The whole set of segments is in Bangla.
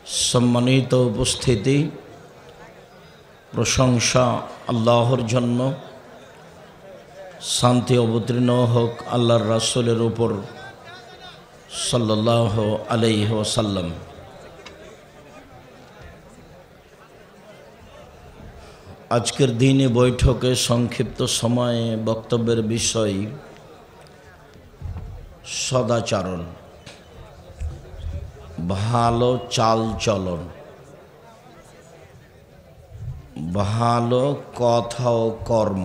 सम्मानित उपस्थिति प्रशंसा आल्लाहर जन्य शांति अवतीर्ण होक आल्लाहर रासूलेर ऊपर सल्लल्लाहु अलैहि वसल्लम। आजकेर दिने बैठके संक्षिप्त समय बक्तव्येर विषय सदाचरण, भालो चाल चलन, भालो कथा ओ कर्म।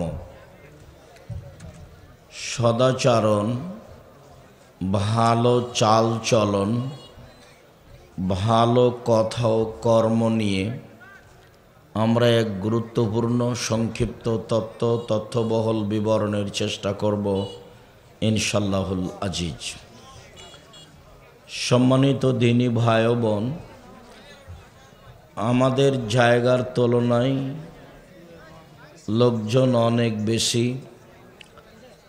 सदाचरण, भालो चाल चलन, भालो कथा ओ कर्म निये आमरा एक गुरुत्वपूर्ण संक्षिप्त तथ्यबहल विवरणेर चेष्टा करब इनशाल्लाहुल आजीज। सम्मानित दीनी भाई बोन, आमादेर जायगार तुलनाय लोकजन अनेक बेशी,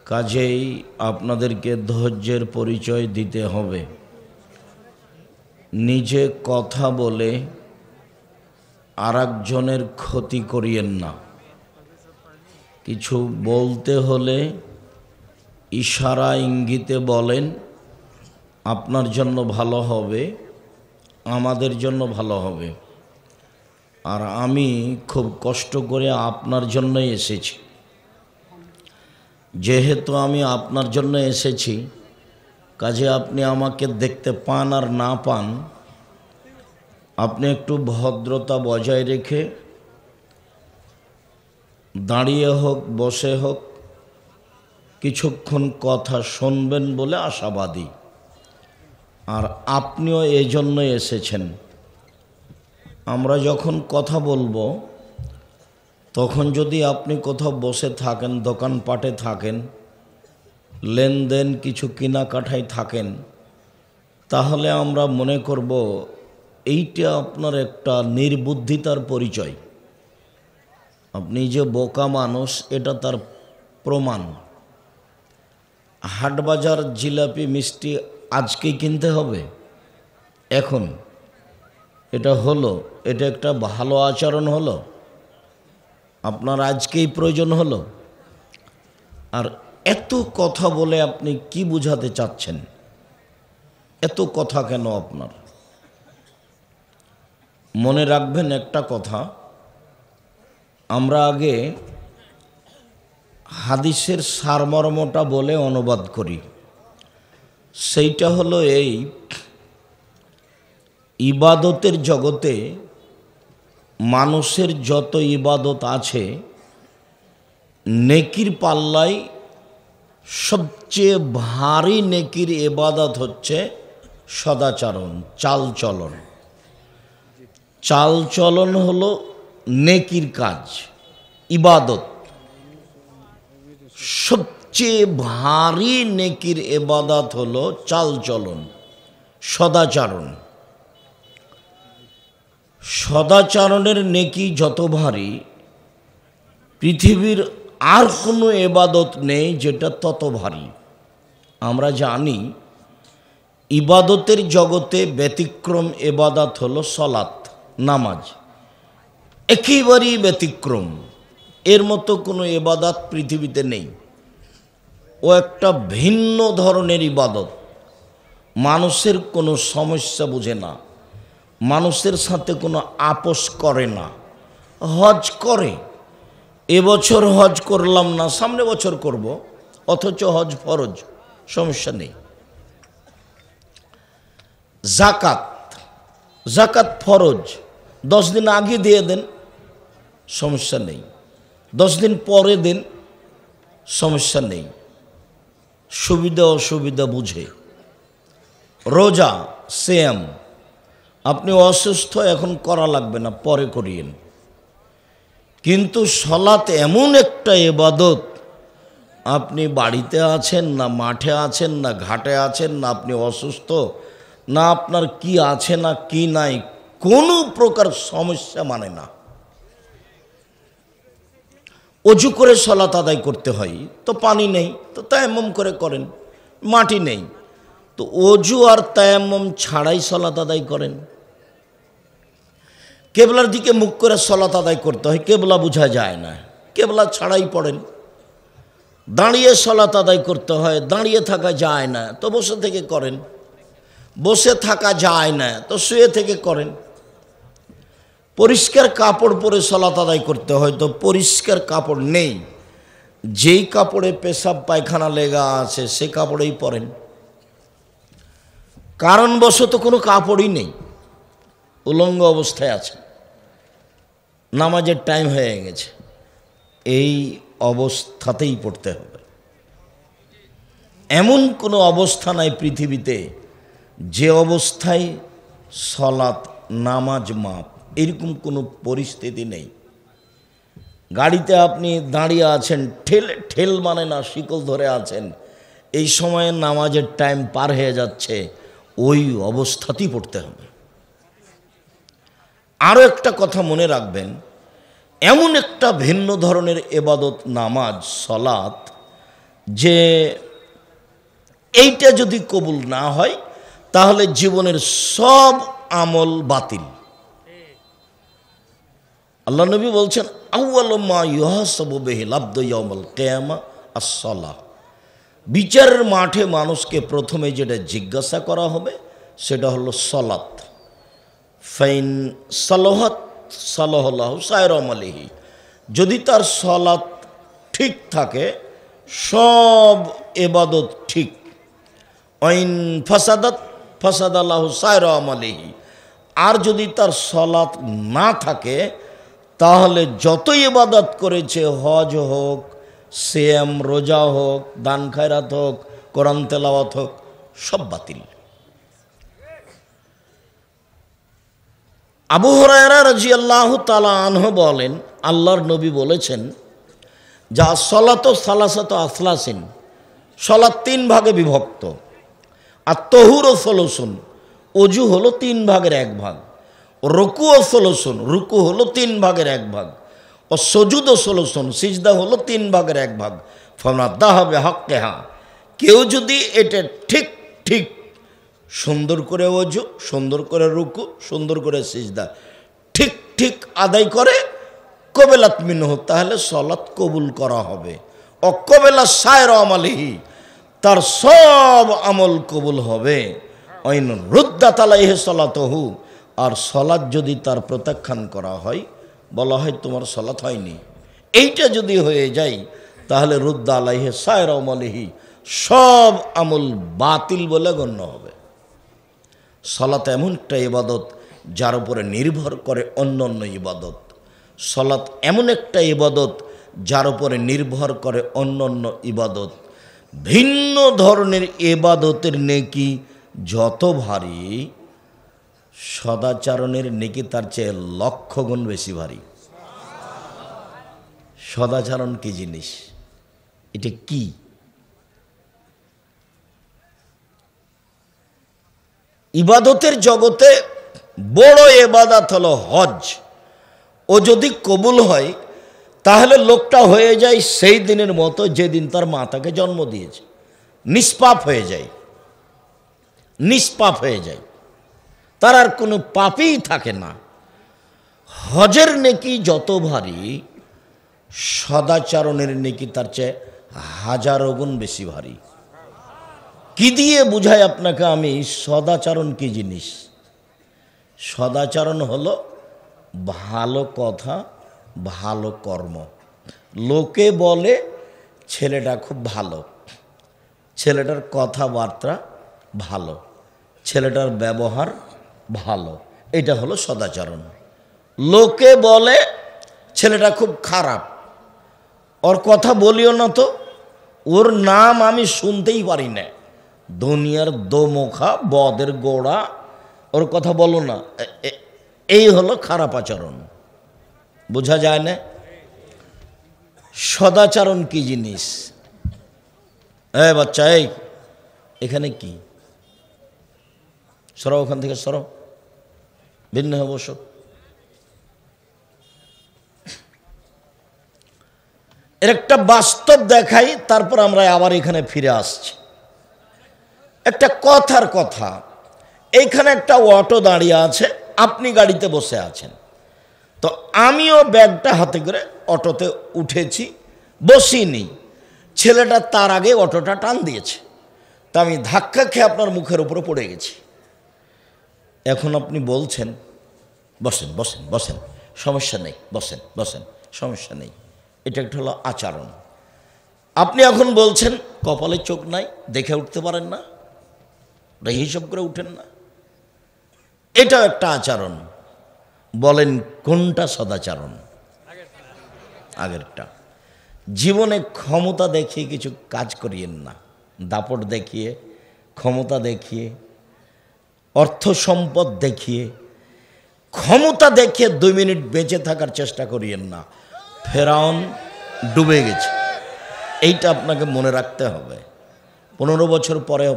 काजेई आपनादेरके धैर्येर परिचय दिते होबे। निजे कथा बोले आरेकजनेर क्षति करिएन ना। किछु बोलते होले इशारा इंगिते बोलेन, आपनार जन्य भालो होबे, आमादेर जन्य भालो होबे। आर आमी खूब कष्ट करे आपनार जन्य एसेछि। जेहेतु आमी आपनार जन्य एसेछि, काजे आपनि आमाके देखते पान आर ना पान, आपनि एकटु भद्रता बजाय रेखे दाड़िये होक बसे होक किछुक्षण कथा शुनबेन बोले आशाबादी। और आपनिও এই জন্যই এসেছেন। আমরা যখন কথা বলবো তখন যদি আপনি কোথাও বসে থাকেন, দোকানপাটে থাকেন, লেনদেন কিছু কেনাকাটায় থাকেন, তাহলে আমরা মনে করব এইটা আপনার একটা নির্বুদ্ধিতার পরিচয়। আপনি যে বোকা মানুষ এটা তার প্রমাণ। হাটবাজার জিলাপি মিষ্টি আজকেই কিনতে হবে, এখন এটা হলো, এটা একটা ভালো আচরণ হলো, আপনার আজকেই প্রয়োজন হলো। আর এত কথা বলে আপনি কি বোঝাতে চাচ্ছেন? এত কথা কেন আপনার? মনে রাখবেন একটা কথা, আমরা আগে হাদিসের সারমর্মটা বলে অনুবাদ করি। সেইটা হলো এই, ইবাদতের জগতে মানুষের যত ইবাদত আছে, নেকির পাল্লায় সবচেয়ে ভারী নেকির ইবাদত হচ্ছে সদাচরণ, চালচলন। চালচলন হলো নেকির কাজ, ইবাদত। সবচেয়ে ভারী নেকির ইবাদত হলো চালচলন, সদাচরণ। সদাচরণের নেকি যত ভারী, পৃথিবীর আর কোনো ইবাদত নেই যেটা তত ভারী। আমরা জানি ইবাদতের জগতে ব্যতিক্রম ইবাদত হলো সলাত, নামাজ। একেবারেই ব্যতিক্রম, এর মতো কোনো ইবাদত পৃথিবীতে নেই। ও একটা ভিন্ন ধরনের ইবাদত। মানুষের কোনো সমস্যা বুঝে না, মানুষের সাথে কোনো আপোষ করে না। হজ করে, এবছর হজ করলাম না, সামনে বছর করব, অথচ হজ ফরজ, সমস্যা নেই। জাকাত, জাকাত ফরজ, 10 দিন আগে দিয়ে দেন, সমস্যা নেই। 10 দিন পরে দেন, সমস্যা নেই। সুবিধা অসুবিধা বুঝে। রোজা সেম, আপনি অসুস্থ, এখন করা লাগবে না, পরে করিয়েন। কিন্তু সলাত এমন একটা ইবাদত, আপনি বাড়িতে আছেন না মাঠে আছেন না ঘাটে আছেন না আপনি অসুস্থ না আপনার কি আছে না কি নাই, কোনো প্রকার সমস্যা মানে না। অজু করে সলাত আদায় করতে হয়, তো পানি নেই, তো তায়াম্মুম করে করেন। মাটি নেই, তো অজু আর তায়াম্মুম ছাড়াই সালাত আদায় করেন। কেবলার দিকে মুখ করে সালাত আদায় করতে হয়, কেবলা বোঝা যায় না, কেবলা ছাড়াই পড়েন। দাঁড়িয়ে সালাত আদায় করতে হয়, দাঁড়িয়ে থাকা যায় না তো বসে থেকে করেন, বসে থাকা যায় না তো শুয়ে থেকে করেন। পরিষ্কার কাপড় পরে সালাত আদায় করতে হয় তো পরিষ্কার কাপড় নেই, যেই কাপড়ে পেশাব পায়খানা লেগা আছে সে কাপড়েই পরেন। কারণবশত কোনো কাপড়ই নেই, উলঙ্গ অবস্থায় আছে, নামাজের টাইম হয়ে গেছে, এই অবস্থাতেই পড়তে হবে। এমন কোনো অবস্থা নাই পৃথিবীতে যে অবস্থায় সালাত নামাজ মাপ, এরকম কোনো পরিস্থিতি নেই। গাড়িতে আপনি দাঁড়িয়ে আছেন, ঠেল মানে না, শিকল ধরে আছেন, এই সময়ে নামাজের টাইম পার হয়ে যাচ্ছে, ওই অবস্থাতেই পড়তে হবে। আরও একটা কথা মনে রাখবেন, এমন একটা ভিন্ন ধরনের ইবাদত নামাজ সালাত যে এইটা যদি কবুল না হয় তাহলে জীবনের সব আমল বাতিল। আল্লাহ নবী বলছেন, আউয়ালু মা ইউহাসাবু বিহিল আবদু ইয়াউমাল কিয়ামা আস-সালাহ। বিচারের মাঠে মানুষকে প্রথমে যেটা জিজ্ঞাসা করা হবে সেটা হলো সালাত। ফাইন সালাহাত সালাহাল্লাহু সায়রা আমালিহি, যদি তার সালাত ঠিক থাকে সব ইবাদত ঠিক। ওয়াইন ফাসাদাত ফাসাদাল্লাহু সায়রা আমালিহি, আর যদি তার সালাত না থাকে তাহলে যত ইবাদত করেছে, হজ হোক, সিয়াম রোজা হোক, দান খায়রাত হোক, কোরআন তেলাওয়াত হোক, সব বাতিল। আবু হুরায়রা রাদিয়াল্লাহু তাআলা আনহু বলেন, আল্লাহর নবী বলেছেন, যা সলাত সালাসাত আসলাসিন, সলাত 3 ভাগে বিভক্ত। আর তহুর ও সলসুন, অজু হলো 3 ভাগের 1 ভাগ। রুকু ও সলসুন, রুকু হলো 3 ভাগের 1 ভাগ। ও সজুদ ও সলসুন, সিজদা হলো 3 ভাগের 1 ভাগ। ফানাদাহা বিহাক্কিহা, কেউ যদি এটা ঠিক ঠিক সুন্দর করে অজু, সুন্দর করে রুকু, সুন্দর করে সিজদা ঠিক ঠিক আদায় করে, কবেলাত মিনহু, তাহলে সালাত কবুল করা হবে। অকবেলা সায়রা আমালিহি, তার সব আমল কবুল হবে। আইন রুদ্দাত আলাইহি সালাতুহু, আর সালাত যদি তার প্রত্যাখ্যান করা হয়, বলা হয় তোমার সালাত হয়নি, এইটা যদি হয়ে যায় তাহলে রুদ্দা আলাইহি সায়রা আমালিহি, সব আমল বাতিল বলে গণ্য হবে। সালাত এমন একটা ইবাদত যার উপরে নির্ভর করে অন্যান্য ইবাদত। সালাত এমন একটা ইবাদত যার উপরে নির্ভর করে অন্যান্য ইবাদত। ভিন্ন ধরনের ইবাদতের নেকি যত ভারী, সদাচরণের নেকি তার চেয়ে 1,00,000 গুণ বেশি ভারী। সদাচরণ কি জিনিস? এটা কি? ইবাদতের জগতে বড় ইবাদত হলো হজ। ও যদি কবুল হয় তাহলে লোকটা হয়ে যায় সেই দিনের মতো যেদিন তার মা তাকে জন্ম দিয়েছে, নিষ্পাপ হয়ে যায়, নিষ্পাপ হয়ে যায়, তার আর কোনো পাপই থাকে না। হজের নেকি যত ভারী, সদাচরণের নেকি তার চেয়ে 1000 গুণ বেশি ভারী। কি দিয়ে বুঝাই আপনাকে আমি সদাচরণ কি জিনিস? সদাচরণ হলো ভালো কথা, ভালো কর্ম। লোকে বলে ছেলেটা খুব ভালো, ছেলেটার কথাবার্তা ভালো, ছেলেটার ব্যবহার ভালো, এটা হলো সদাচরণ। লোকে বলে ছেলেটা খুব খারাপ, ওর কথা বলিও না তো, ওর নাম আমি শুনতেই পারি না, দুনিয়ার দোমুখা বদের গোড়া, ওর কথা বলো না, এই হলো খারাপ আচরণ। বোঝা যায় না সদাচরণ কি জিনিস? বাচ্চা, এই এখানে কি? সরো ওখান থেকে, সরো, ভিন্ন হয়ে বসো। এর একটা বাস্তব দেখাই, তারপর আমরা আবার এখানে ফিরে আসছি। একটা কথার কথা, এইখানে একটা অটো দাঁড়িয়ে আছে, আপনি গাড়িতে বসে আছেন, তো আমিও ব্যাগটা হাতে করে অটোতে উঠেছি, বসিনি। ছেলেটা তার আগে অটোটা টান দিয়েছে, তা আমি ধাক্কা খেয়ে আপনার মুখের উপরে পড়ে গেছি। এখন আপনি বলছেন বসেন বসেন বসেন, সমস্যা নেই, বসেন বসেন, সমস্যা নেই। এটা একটা হলো আচরণ। আপনি এখন বলছেন কপালে চোখ নাই, দেখে উঠতে পারেন না, হিসাব করে উঠেন না, এটাও একটা আচরণ। বলেন কোনটা সদাচরণ? আগেরটা। জীবনে ক্ষমতা দেখিয়ে কিছু কাজ করিয়েন না, দাপট দেখিয়ে, ক্ষমতা দেখিয়ে, অর্থ সম্পদ দেখিয়ে, ক্ষমতা দেখিয়ে 2 মিনিট বেঁচে থাকার চেষ্টা করিয়েন না। ফেরাউন ডুবে গেছে, এইটা আপনাকে মনে রাখতে হবে। 15 বছর পরে,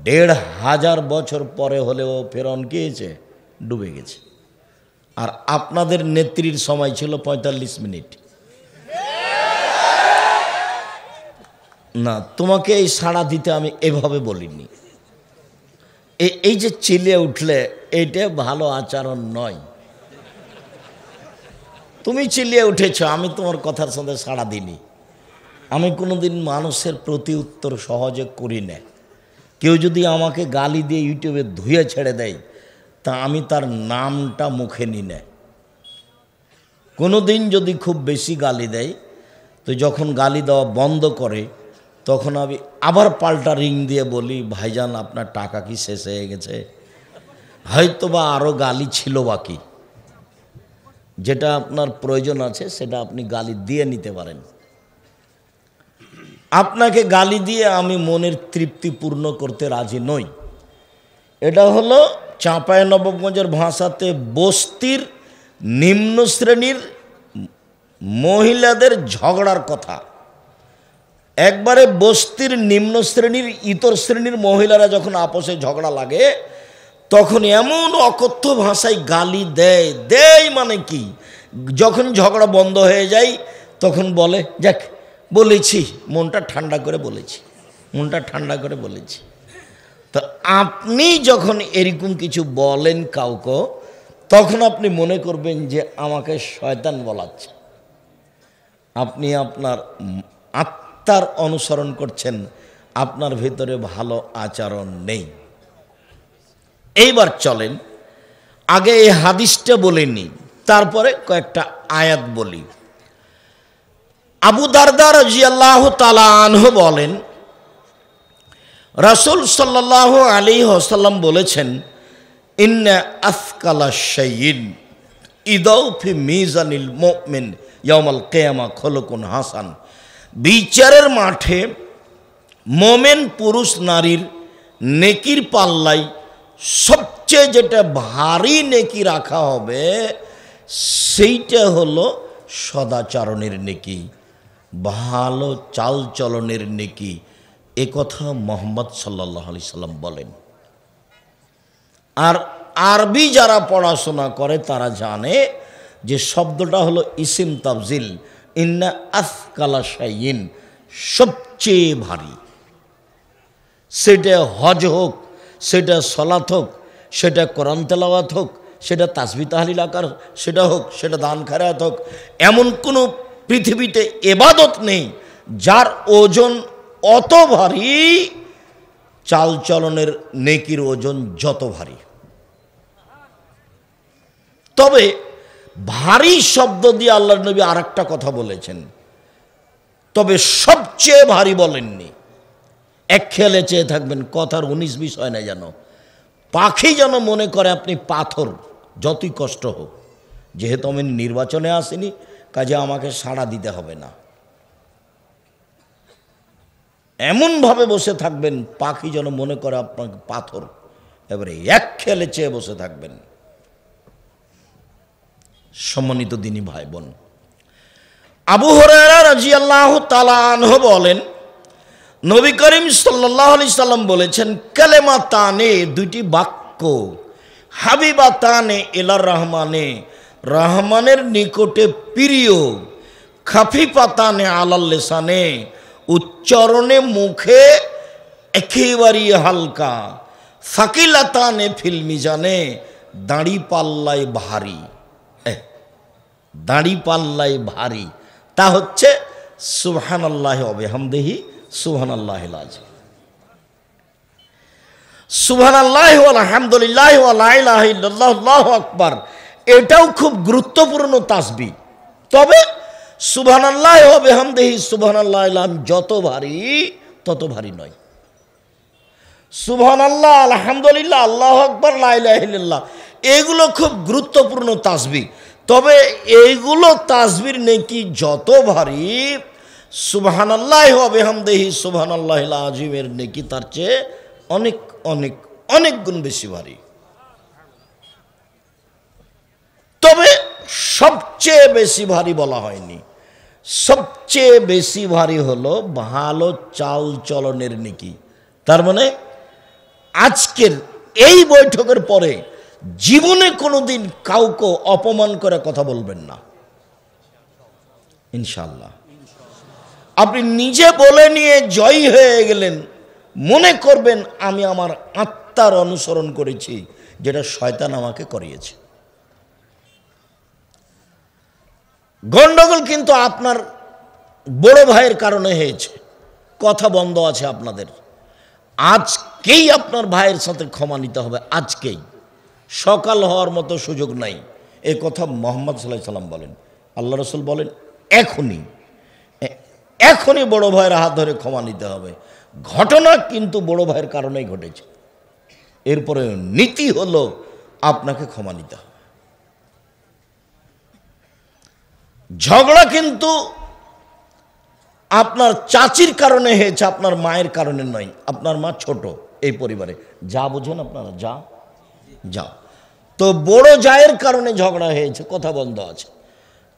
1500 বছর পরে হলেও ফেরাউন কি হয়েছে? ডুবে গেছে। আর আপনাদের নেত্রীর সময় ছিল 45 মিনিট। না, তোমাকে এই সাড়া দিতে আমি এভাবে বলিনি। এই যে চিল্লিয়ে উঠলে, এইটা ভালো আচরণ নয়। তুমি চিল্লিয়ে উঠেছ, আমি তোমার কথার সাথে সাড়া দিইনি। আমি কোনোদিন মানুষের প্রতি উত্তর সহজে করি না। কেউ যদি আমাকে গালি দিয়ে ইউটিউবে ধুয়ে ছেড়ে দেয়, তা আমি তার নামটা মুখে নিই না। কোনো দিন যদি খুব বেশি গালি দেয়, তো যখন গালি দেওয়া বন্ধ করে, তখন আমি আবার পাল্টা রিং দিয়ে বলি, ভাইজান আপনার টাকা কি শেষ হয়ে গেছে? হয়তো বা আরও গালি ছিল বাকি, যেটা আপনার প্রয়োজন আছে সেটা আপনি গালি দিয়ে নিতে পারেন। আপনাকে গালি দিয়ে আমি মনের তৃপ্তি পূর্ণ করতে রাজি নই। এটা হলো চাঁপাইনবাবগঞ্জের ভাষাতে বস্তির নিম্ন শ্রেণীর মহিলাদের ঝগড়ার কথা। একবারে বস্তির নিম্ন শ্রেণীর ইতর শ্রেণীর মহিলারা যখন আপোষে ঝগড়া লাগে, তখন এমন অকথ্য ভাষায় গালি দেয় মানে কি, যখন ঝগড়া বন্ধ হয়ে যায় তখন বলে, যাক বলেছি, মনটা ঠান্ডা করে বলেছি, মনটা ঠান্ডা করে বলেছি। তো আপনি যখন এরকম কিছু বলেন কাউকে, তখন আপনি মনে করবেন যে আমাকে শয়তান বলাচ্ছে। আপনি আপনার আত্মার অনুসরণ করছেন, আপনার ভিতরে ভালো আচরণ নেই। এইবার চলেন, আগে এই হাদিসটা বলিনি, তারপরে কয়েকটা আয়াত বলি। আবু দারদা রাদিয়াল্লাহু তাআলা আনহু বলেন, রাসূল সাল্লাল্লাহু আলাইহি ওয়াসাল্লাম বলেছেন, ইন্না আসকালা শাইইন ইদাউ ফি মিজানিল মুমিন ইয়াউমাল কিয়ামা খুলুকুন হাসান। বিচারের মাঠে মোমেন পুরুষ নারীর নেকির পাল্লায় সবচেয়ে যেটা ভারী নেকি রাখা হবে, সেইটা হলো সদাচরণের নেকি, ভালো চালচলনের নেকি। এ কথা মুহাম্মদ সাল্লাল্লাহু আলাইহি সাল্লাম বলেন। আর আরবি যারা পড়াশোনা করে তারা জানে যে শব্দটা হলো ইসিম তাফজিল, ইন্না আসকালা শাইইন, সবচেয়ে ভারী। সেটা হজ হোক, সেটা সলাত হোক, সেটা কোরআন তেলাওয়াত হোক, সেটা তাসবিহ তাহলিল আকার সেটা হোক, সেটা দান খায়রাত হোক, এমন কোনো পৃথিবীতে ইবাদত নেই যার ওজন অত ভারী, চালচলনের নেকির ওজন যত ভারী। তবে ভারী শব্দ দিয়ে আল্লাহর নবী আর একটা কথা বলেছেন, তবে সবচেয়ে ভারী বলেননি। এক খেয়ালে চেয়ে থাকবেন, কথার 19-20 হয় না যেন। পাখি যেন মনে করে আপনি পাথর, যতই কষ্ট হোক। যেহেতু আমি নির্বাচনে আসিনি, কাজে আমাকে সাড়া দিতে হবে না, এমনভাবে বসে থাকবেন পাখি যেন মনে করে আপনাকে পাথর। এবারে এক খেয়ালে চেয়ে বসে থাকবেন। সম্মানিত দিনী ভাই বোন, আবু হুরায়রা রাদিয়াল্লাহু তাআলা আনহু বলেন, নবী করিম সাল্লাল্লাহু আলাইহি সাল্লাম বলেছেন, কালেমাতানে, দুইটি বাক্য, হাবিবাতানে ইলার রহমানে, রহমানের নিকটে প্রিয়, খাফিফাতানে আলাল লিসানে, উচ্চারণে মুখে একেবারে হালকা, সাকিলাতানে ফিল মিজানে, দাড়ি পাল্লায় ভারী। দাড়ি পাল্লাই ভারী, তা হচ্ছে সুবহানাল্লাহি ওয়া বিহামদিহি সুবহানাল্লাহিল আযীম। সুবহানাল্লাহি ওয়াল হামদুলিল্লাহি ওয়া লা ইলাহা ইল্লাল্লাহু আল্লাহু আকবার, এটাও খুব গুরুত্বপূর্ণ তাসবিহ। তবে সুবহানাল্লাহি ওয়া বিহামদিহি সুবহানাল্লাহিল আযীম যত ভারী তত ভারী নয়। সুবহানাল্লাহ, আলহামদুলিল্লাহ, আল্লাহু আকবার, লা ইলাহা ইল্লাল্লাহ, এগুলো খুব গুরুত্বপূর্ণ তাসবিহ। তবে এইগুলো তাসবির নেকি যত ভারী, সুবহানাল্লাহি ওয়া বিহামদিহি সুবহানাল্লাহিল আযীমের নেকি তার চেয়ে অনেক অনেক অনেক গুণ বেশি ভারী। তবে সবচেয়ে বেশি ভারী বলা হয়নি, সবচেয়ে বেশি ভারী হলো ভালো চাল চলনের নেকি। তার মানে আজকের এই বৈঠকের পরে জীবনে কোনোদিন কাউকে অপমান করে কথা বলবেন না, ইনশাআল্লাহ। আপনি নিজে বলে নিয়ে জয়ী হয়ে গেলেন, মনে করবেন আমি আমার আত্মার অনুসরণ করেছি, যেটা শয়তান আমাকে করিয়েছে। গন্ডগোল কিন্তু আপনার বড় ভাইয়ের কারণে হয়েছে, কথা বন্ধ আছে আপনাদের। আজকেই আপনার ভাইয়ের সাথে ক্ষমা নিতে হবে, আজকেই, সকাল হওয়ার মতো সুযোগ নাই। এই কথা মুহাম্মদ সাল্লাল্লাহু আলাইহি সাল্লাম বলেন, আল্লাহ রাসূল বলেন, এখনই এখনই বড় ভাইয়ের হাত ধরে ক্ষমা নিতে হবে। ঘটনা কিন্তু বড় ভাইয়ের কারণেই ঘটেছে, এরপরে নীতি হলো আপনাকে ক্ষমা নিতে হবে। ঝগড়া কিন্তু আপনার চাচির কারণে হয়েছে, আপনার মায়ের কারণে নয়। আপনার মা ছোট এই পরিবারে, যা বুঝেন আপনারা, যা যা তো বড় জায়ের কারণে ঝগড়া হয়েছে, কথা বন্ধ আছে।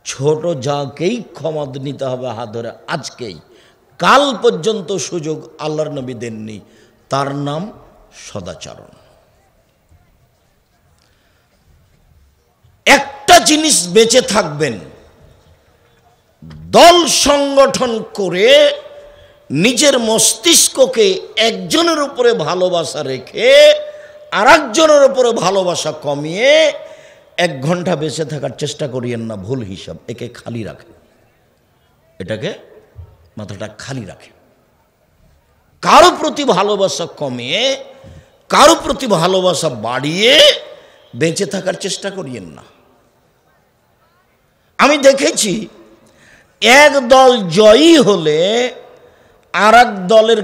ছোট যাকেই ক্ষমা নিতে হবে হাত ধরে আজকেই, কাল পর্যন্ত সুযোগ আল্লাহর নবী দেননি, তার নাম সদাচরণ। একটা জিনিস বেঁচে থাকবেন, দল সংগঠন করে নিজের মস্তিষ্ককে একজনের উপরে ভালোবাসা রেখে আর একজনের উপরে ভালোবাসা কমিয়ে 1 ঘন্টা বেঁচে থাকার চেষ্টা করিয়েন না, ভুল হিসাব। একে খালি রাখেন, এটাকে মাথাটা খালি রাখেন। কারো প্রতি ভালোবাসা কমিয়ে কারো প্রতি ভালোবাসা বাড়িয়ে বেঁচে থাকার চেষ্টা করিয়েন না। আমি দেখেছি এক দল জয়ী হলে আর এক দলের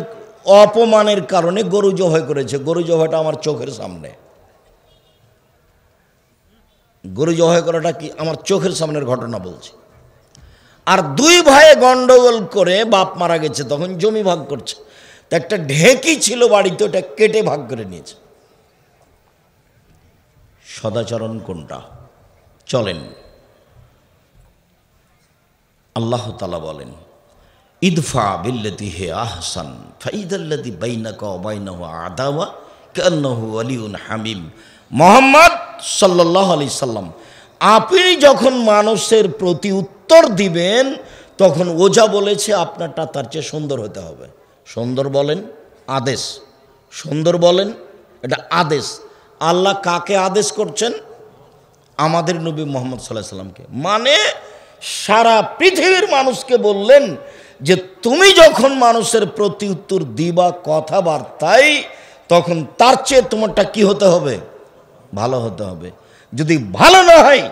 অপমানের কারণে গরু জবাই করেছে। গরু জবাইটা আমার চোখের সামনে, গরু জবাই করাটা কি আমার চোখের সামনের ঘটনা বলছি। আর 2 ভাইয়ে গন্ডগোল করে বাপ মারা গেছে, তখন জমি ভাগ করছে, তো একটা ঢেঁকি ছিল বাড়িতে, ওটা কেটে ভাগ করে নিয়েছে। সদাচরণ কোনটা? চলেন, আল্লাহ তাআলা বলেন, ইদফা বিল্লাতি হি আহসান ফাইদাল্লাযী বাইনাকা ওয়া বাইনাহু আদাওয়া কান্নাহু ওয়ালিয়ুন হামিম। মুহাম্মদ সাল্লাল্লাহু আলাইহি সাল্লাম, আপনি যখন মানুষের প্রতি উত্তর দিবেন তখন ওজা বলেছে আপনারটা তার চেয়ে সুন্দর হতে হবে। সুন্দর বলেন আদেশ, সুন্দর বলেন এটা আদেশ। আল্লাহ কাকে আদেশ করছেন? আমাদের নবী মুহাম্মদ সাল্লাল্লাহু আলাইহি সাল্লামকে। মানে সারা পৃথিবীর মানুষকে বললেন যে তুমি যখন মানুষের প্রতি উত্তর দিবা কথাবার্তায়, তখন তার চেয়ে তোমারটা কি হতে হবে? ভালো হতে হবে। যদি ভালো না হয়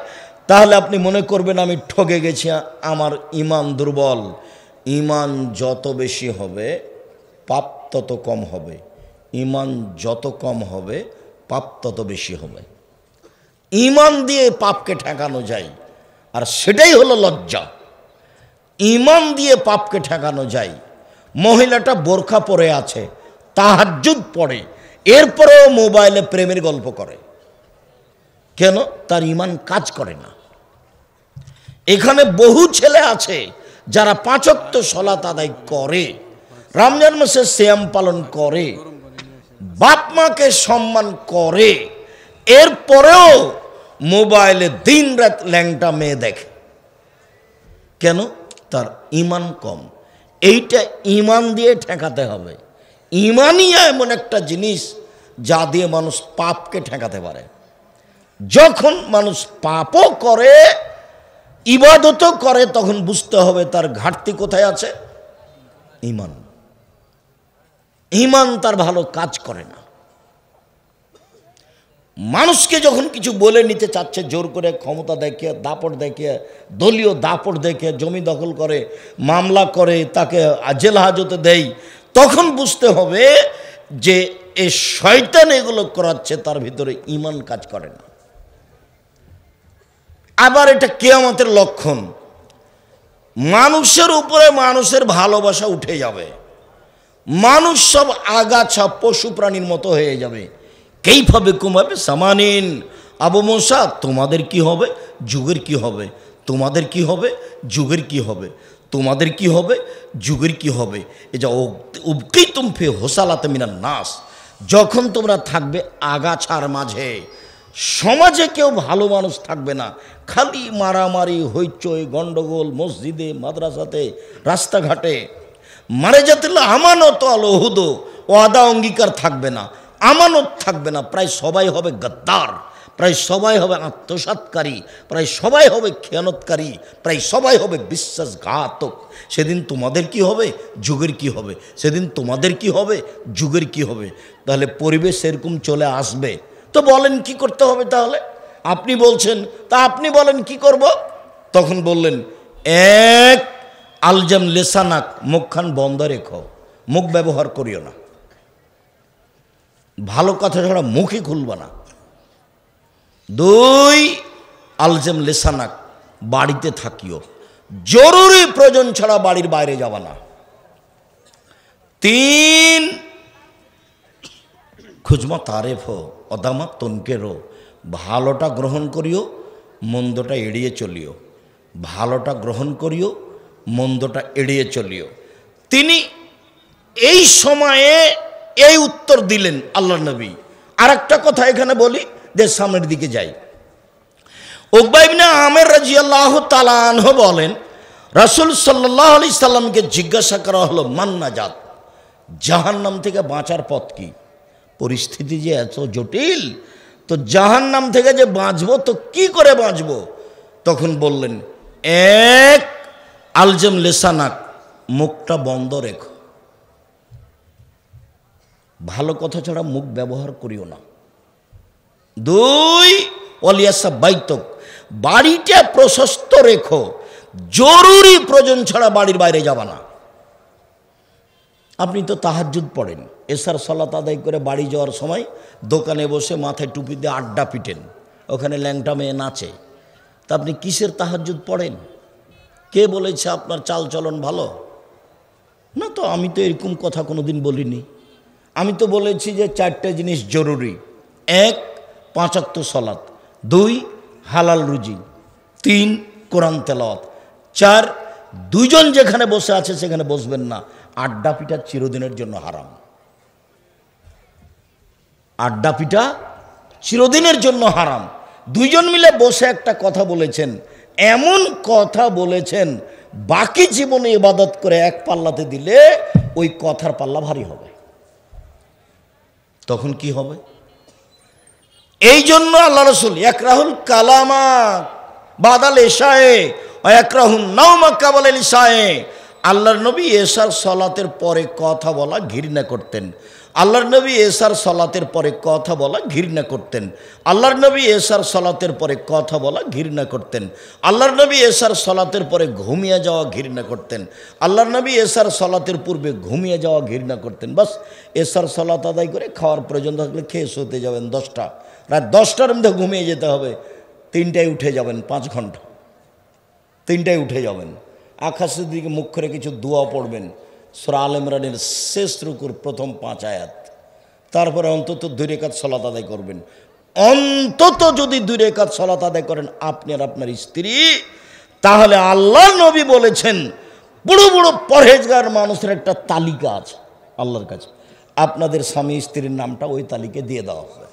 তাহলে আপনি মনে করবেন আমি ঠকে গেছি, আমার ঈমান দুর্বল। ঈমান যত বেশি হবে পাপ তত কম হবে, ঈমান যত কম হবে পাপ তত বেশি হবে। ঈমান দিয়ে পাপকে ঠেকানো যায়, আর সেটাই হলো লজ্জা। ঈমান দিয়ে পাপকে ঠেকানো যায়। মহিলাটা বোরখা পরে আছে, তাহাজ্জুদ পড়ে, এরপরেও মোবাইলে প্রেমের গল্প করে, কেন? তার ঈমান কাজ করে না। এখানে বহু ছেলে আছে যারা 5 ওয়াক্ত সালাত আদায় করে, রমজান মাসে সিয়াম পালন করে, বাপ মাকে সম্মান করে, এরপরেও মোবাইলে দিন রাত ল্যাংটা মেয়ে দেখে, কেন? তার ঈমান কম। এইটা ঈমান দিয়ে ঠেকাতে হবে। ঈমানই এমন একটা জিনিস যা দিয়ে মানুষ পাপকে ঠেকাতে পারে। যখন মানুষ পাপও করে ইবাদতও করে তখন বুঝতে হবে তার ঘাটতি কোথায় আছে। ঈমান, ঈমান তার ভালো কাজ করে না। মানুষকে যখন কিছু বলে নিতে চাচ্ছে জোর করে, ক্ষমতা দেখিয়ে, দাপট দেখিয়ে, দলীয় দাপট দেখিয়ে জমি দখল করে, মামলা করে, তাকে জেল হাজতে দেয়, তখন বুঝতে হবে যে এ শয়তান এগুলো করাচ্ছে, তার ভিতরে ঈমান কাজ করে না। আবার এটা কিয়ামতের লক্ষণ, মানুষের উপরে মানুষের ভালোবাসা উঠে যাবে, মানুষ সব আগাছা পশু প্রাণীর মতো হয়ে যাবে। কেইভাবে কুমাবে সামানিন, আবু মুসা তোমাদের কি হবে, যুগের কি হবে, তোমাদের কি হবে, যুগের কি হবে, তোমাদের কি হবে, যুগের কি হবে। এ যা উবকি তুমফে হোসালাতে মিনান নাস, যখন তোমরা থাকবে আগাছার মাঝে, সমাজে কেউ ভালো মানুষ থাকবে না, খালি মারামারি, হইচই, গণ্ডগোল, মসজিদে, মাদ্রাসাতে, রাস্তাঘাটে। মারে জাতিল্লা আমানত আল ওহুদ, ওয়াদা অঙ্গীকার থাকবে না, আমানত থাকবে না। প্রায় সবাই হবে গদ্দার, প্রায় সবাই হবে আত্মসাৎকারী, প্রায় সবাই হবে খেয়ানতকারী, প্রায় সবাই হবে বিশ্বাসঘাতক। সেদিন তোমাদের কি হবে, যুগের কি হবে, সেদিন তোমাদের কি হবে, যুগের কি হবে। তাহলে পরিবেশ এরকম চলে আসবে, তো বলেন কি করতে হবে তাহলে? আপনি বলছেন, তা আপনি বলেন কি করব? তখন বললেন, এক, আলজাম লেসানাক, মুখখান বন্ধ রেখো, মুখ ব্যবহার করিও না, ভালো কথা ছাড়া মুখই খুলবা না। দুই, আলজাম লেসানাক, বাড়িতে থাকিও, জরুরি প্রয়োজন ছাড়া বাড়ির বাইরে যাবা না। তিন, খুজমা তারেফ অদামা তনকেরো, ভালোটা গ্রহণ করিও, মন্দটা এড়িয়ে চলিও, ভালোটা গ্রহণ করিও, মন্দটা এড়িয়ে চলিও। তিনি এই সময়ে এই উত্তর দিলেন আল্লাহর নবী। আর একটা কথা এখানে বলি, যে সামনের দিকে যাই। উকবা ইবনে আমের রাদিয়াল্লাহু তাআলা আনহু বলেন, রাসূল সাল্লাল্লাহু আলাইহি সাল্লামকে জিজ্ঞাসা করা হলো, মান নাজাত, জাহান্নাম থেকে বাঁচার পথ কি? পরিস্থিতি যে এত জটিল, তো জাহান্নাম থেকে যে বাঁচবো, তো কি করে বাঁচবো? তখন বললেন, এক, আলজাম লেসানাক, মুখটা বন্ধ রেখো, ভালো কথা ছাড়া মুখ ব্যবহার করিও না। দুই, ওয়ালিয়াসা বাইতক, বাড়িটা প্রশস্ত রেখো, জরুরি প্রয়োজন ছাড়া বাড়ির বাইরে যাবা না। আপনি তো তাহাজ্জুদ পড়েন, এশার সালাত আদায় করে বাড়ি যাওয়ার সময় দোকানে বসে মাথায় টুপি দিয়ে আড্ডা পিটেন, ওখানে ল্যাংটা মেয়ে নাচে, তা আপনি কিসের তাহাজ্জুদ পড়েন? কে বলেছে আপনার চাল চলন ভালো? না তো, আমি তো এরকম কথা কোনোদিন বলিনি। আমি তো বলেছি যে চারটে জিনিস জরুরি, এক, 5 ওয়াক্ত সালাত, দুই, হালাল রুজি, তিন, কোরআন তেলাওয়াত, চার, দুইজন যেখানে বসে আছে সেখানে বসবেন না। আড্ডা পিঠা চিরদিনের জন্য হারাম, আড্ডা পিঠা চিরদিনের জন্য হারাম। দুইজন মিলে বসে একটা কথা বলেছেন, এমন কথা বলেছেন, বাকি জীবনে ইবাদত করে এক পাল্লাতে দিলে ওই কথার পাল্লা ভারী হবে। তখন কি হবে? এই জন্য আল্লাহ রাসূল ইয়াকরাহুল কালামা বাদাল ইশায়ে ওয়া ইয়াকরাহুন নাওমা কাবালাল ইশায়ে, আল্লাহর নবী এশার সালাতের পরে কথা বলা ঘৃণা করতেন। আল্লাহর নবী এশার সালাতের পরে কথা বলা ঘৃণা করতেন। আল্লাহর নবী এশার সালাতের পরে কথা বলা ঘৃণা করতেন। আল্লাহর নবী এশার সালাতের পরে ঘুমিয়ে যাওয়া ঘৃণা করতেন। আল্লাহর নবী এশার সালাতের পূর্বে ঘুমিয়ে যাওয়া ঘৃণা করতেন। বাস এশার সালাত আদায় করে খাওয়ার প্রয়োজন থাকলে খেয়ে শুতে যাবেন 10টা, রাত 10টার মধ্যে ঘুমিয়ে যেতে হবে, 3টায় উঠে যাবেন, 5 ঘন্টা, 3টায় উঠে যাবেন, আকাশের দিকে মুখ করে কিছু দোয়া পড়বেন, সূরা আলে ইমরানের শেষ রুকুর প্রথম 5 আয়াত, তারপরে অন্তত 2 রাকাত সালাত আদায় করবেন। অন্তত যদি 2 রাকাত সালাত আদায় করেন আপনি আর আপনার স্ত্রী, তাহলে আল্লাহ নবী বলেছেন বড় বড় পরহেজগার মানুষের একটা তালিকা আছে আল্লাহর কাছে, আপনাদের স্বামী স্ত্রীর নামটা ওই তালিকায় দিয়ে দেওয়া হবে।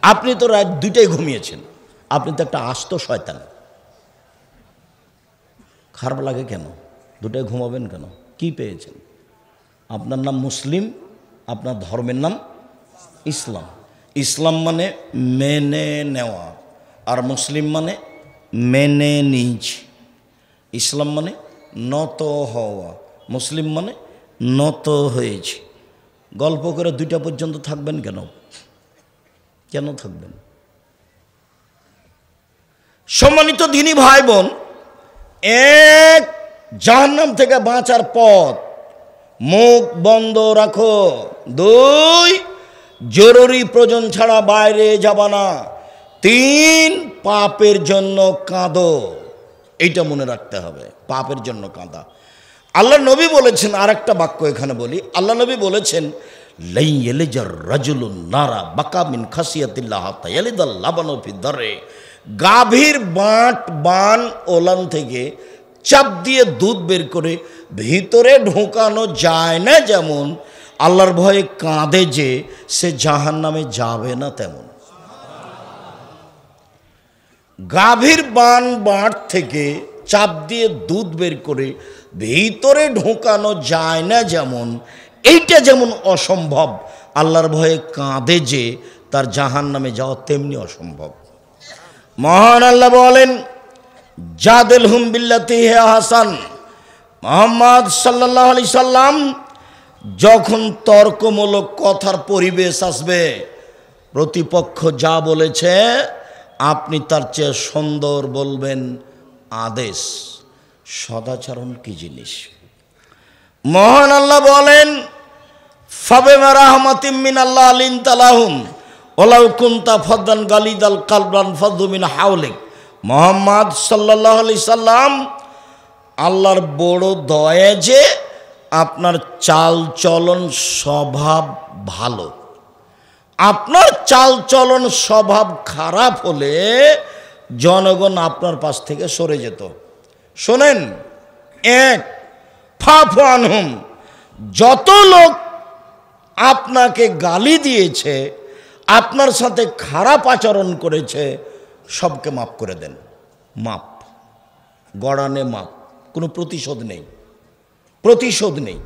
আপনি তো রাত 2টায় ঘুমিয়েছেন, আপনি তো একটা আস্ত শয়তান। খারাপ লাগে কেন? 2টায় ঘুমাবেন কেন? কি পেয়েছেন? আপনার নাম মুসলিম, আপনার ধর্মের নাম ইসলাম। ইসলাম মানে মেনে নেওয়া, আর মুসলিম মানে মেনে নিয়েছি। ইসলাম মানে নত হওয়া, মুসলিম মানে নত হয়েছে। গল্প করে 2টা পর্যন্ত থাকবেন কেন? কেন থাকবেন? সম্মানিত দিনী ভাই বোন, এক, জাহান্নাম থেকে বাঁচার পথ, মুখ বন্ধ রাখো। 2, জরুরি প্রয়োজন ছাড়া বাইরে যাবা না। 3, পাপের জন্য কাঁদো। এইটা মনে রাখতে হবে, পাপের জন্য কাঁদা। আল্লাহ নবী বলেছেন, আর একটা বাক্য এখানে বলি, আল্লাহ নবী বলেছেন, লাই ইয়ালিজার রাজুলুন নারা বাকা মিন খাসিয়াতিল্লাহ হাত্তা ইয়ালিদাল লাবানু ফি দারে। গাভীর বান ওলান থেকে চাপ দিয়ে দুধ বের করে ভিতরে ঢোকানো যায় না যেমন, আল্লাহর ভয়ে কাঁদে যে সে জাহান্নামে যাবে না তেমন। গাভীর বাট থেকে চাপ দিয়ে দুধ বের করে ভিতরে ঢোকানো যায় না যেমন, এইটা যেমন অসম্ভব, আল্লাহর ভয়ে কাঁদে যে তার জাহান্নামে যাওয়া তেমনি অসম্ভব। মহান আল্লাহ বলেন, জাদেলহুম বিল্লাতি হে হাসান। মুহাম্মদ সাল্লাল্লাহু আলাইহি সাল্লাম যখন তর্কমূলক কথার পরিবেশ আসবে, প্রতিপক্ষ যা বলেছে আপনি তার চেয়ে সুন্দর বলবেন আদেশ। সদাচরণ কি জিনিস? মহান আল্লাহ বলেন, ফাবিমা রাহমাতিম মিনাল্লাহ লিনতা লাহুম ওয়ালাউ কুনতা ফাদ্দান গালিদাল কালবান ফাদ্দু মিন হাওলিক। মুহাম্মদ সাল্লাল্লাহু আলাইহি সাল্লাম, আল্লাহর বড় দয়া যে আপনার চাল চলন স্বভাব ভালো। আপনার চাল চলন স্বভাব খারাপ হলে জনগণ আপনার পাশ থেকে সরে যেত। শোনেন, 1, ফাফু আনহুম, যত লোক আপনাকে গালি দিয়েছে, আপনার সাথে খারাপ আচরণ করেছে, সবকে মাফ করে দেন। মাপ, গড়ানে মাপ, কোনো প্রতিশোধ নেই, প্রতিশোধ নেই।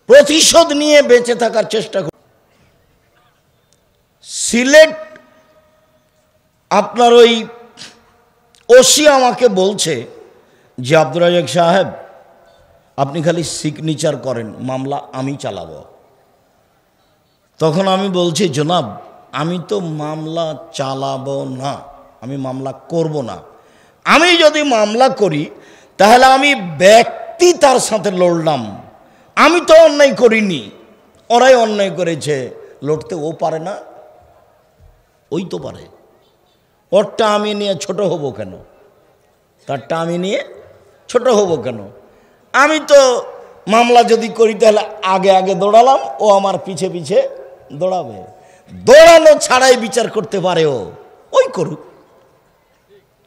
প্রতিশোধ নিয়ে বেঁচে থাকার চেষ্টা করুন। সিলেট আপনার ওই ওসি আমাকে বলছে যে আব্দুর রাজ্জাক সাহেব, আপনি খালি সিগনেচার করেন, মামলা আমি চালাবো। তখন আমি বলছি, জনাব আমি তো মামলা চালাবো না, আমি মামলা করব না। আমি যদি মামলা করি তাহলে আমি ব্যক্তি তার সাথে লড়লাম, আমি তো অন্যায় করিনি, ওরাই অন্যায় করেছে। লড়তে ও পারে না, ওই তো পারে। ওরটা আমি নিয়ে ছোট হব কেন? তারটা আমি নিয়ে ছোট হব কেন? আমি তো মামলা যদি করি তাহলে আগে আগে দৌড়ালাম, ও আমার পিছে পিছে দৌড়াবে। দৌড়ানো ছাড়াই বিচার করতে পারে ও, ওই করুক,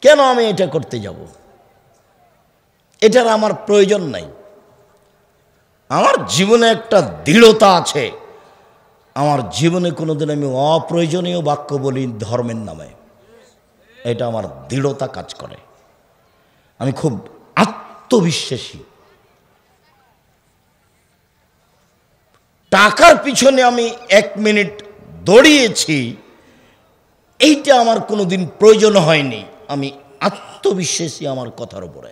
কেন আমি এটা করতে যাব? এটার আমার প্রয়োজন নাই। আমার জীবনে একটা দৃঢ়তা আছে, আমার জীবনে কোনোদিন আমি অপ্রয়োজনীয় বাক্য বলি ধর্মের নামে, এটা আমার দৃঢ়তা কাজ করে। আমি খুব আত্মবিশ্বাসী। টাকার পিছনে আমি 1 মিনিট দৌড়িয়েছি, এইটা আমার কোনোদিন প্রয়োজন হয়নি। আমি আত্মবিশ্বাসী আমার কথার উপরে।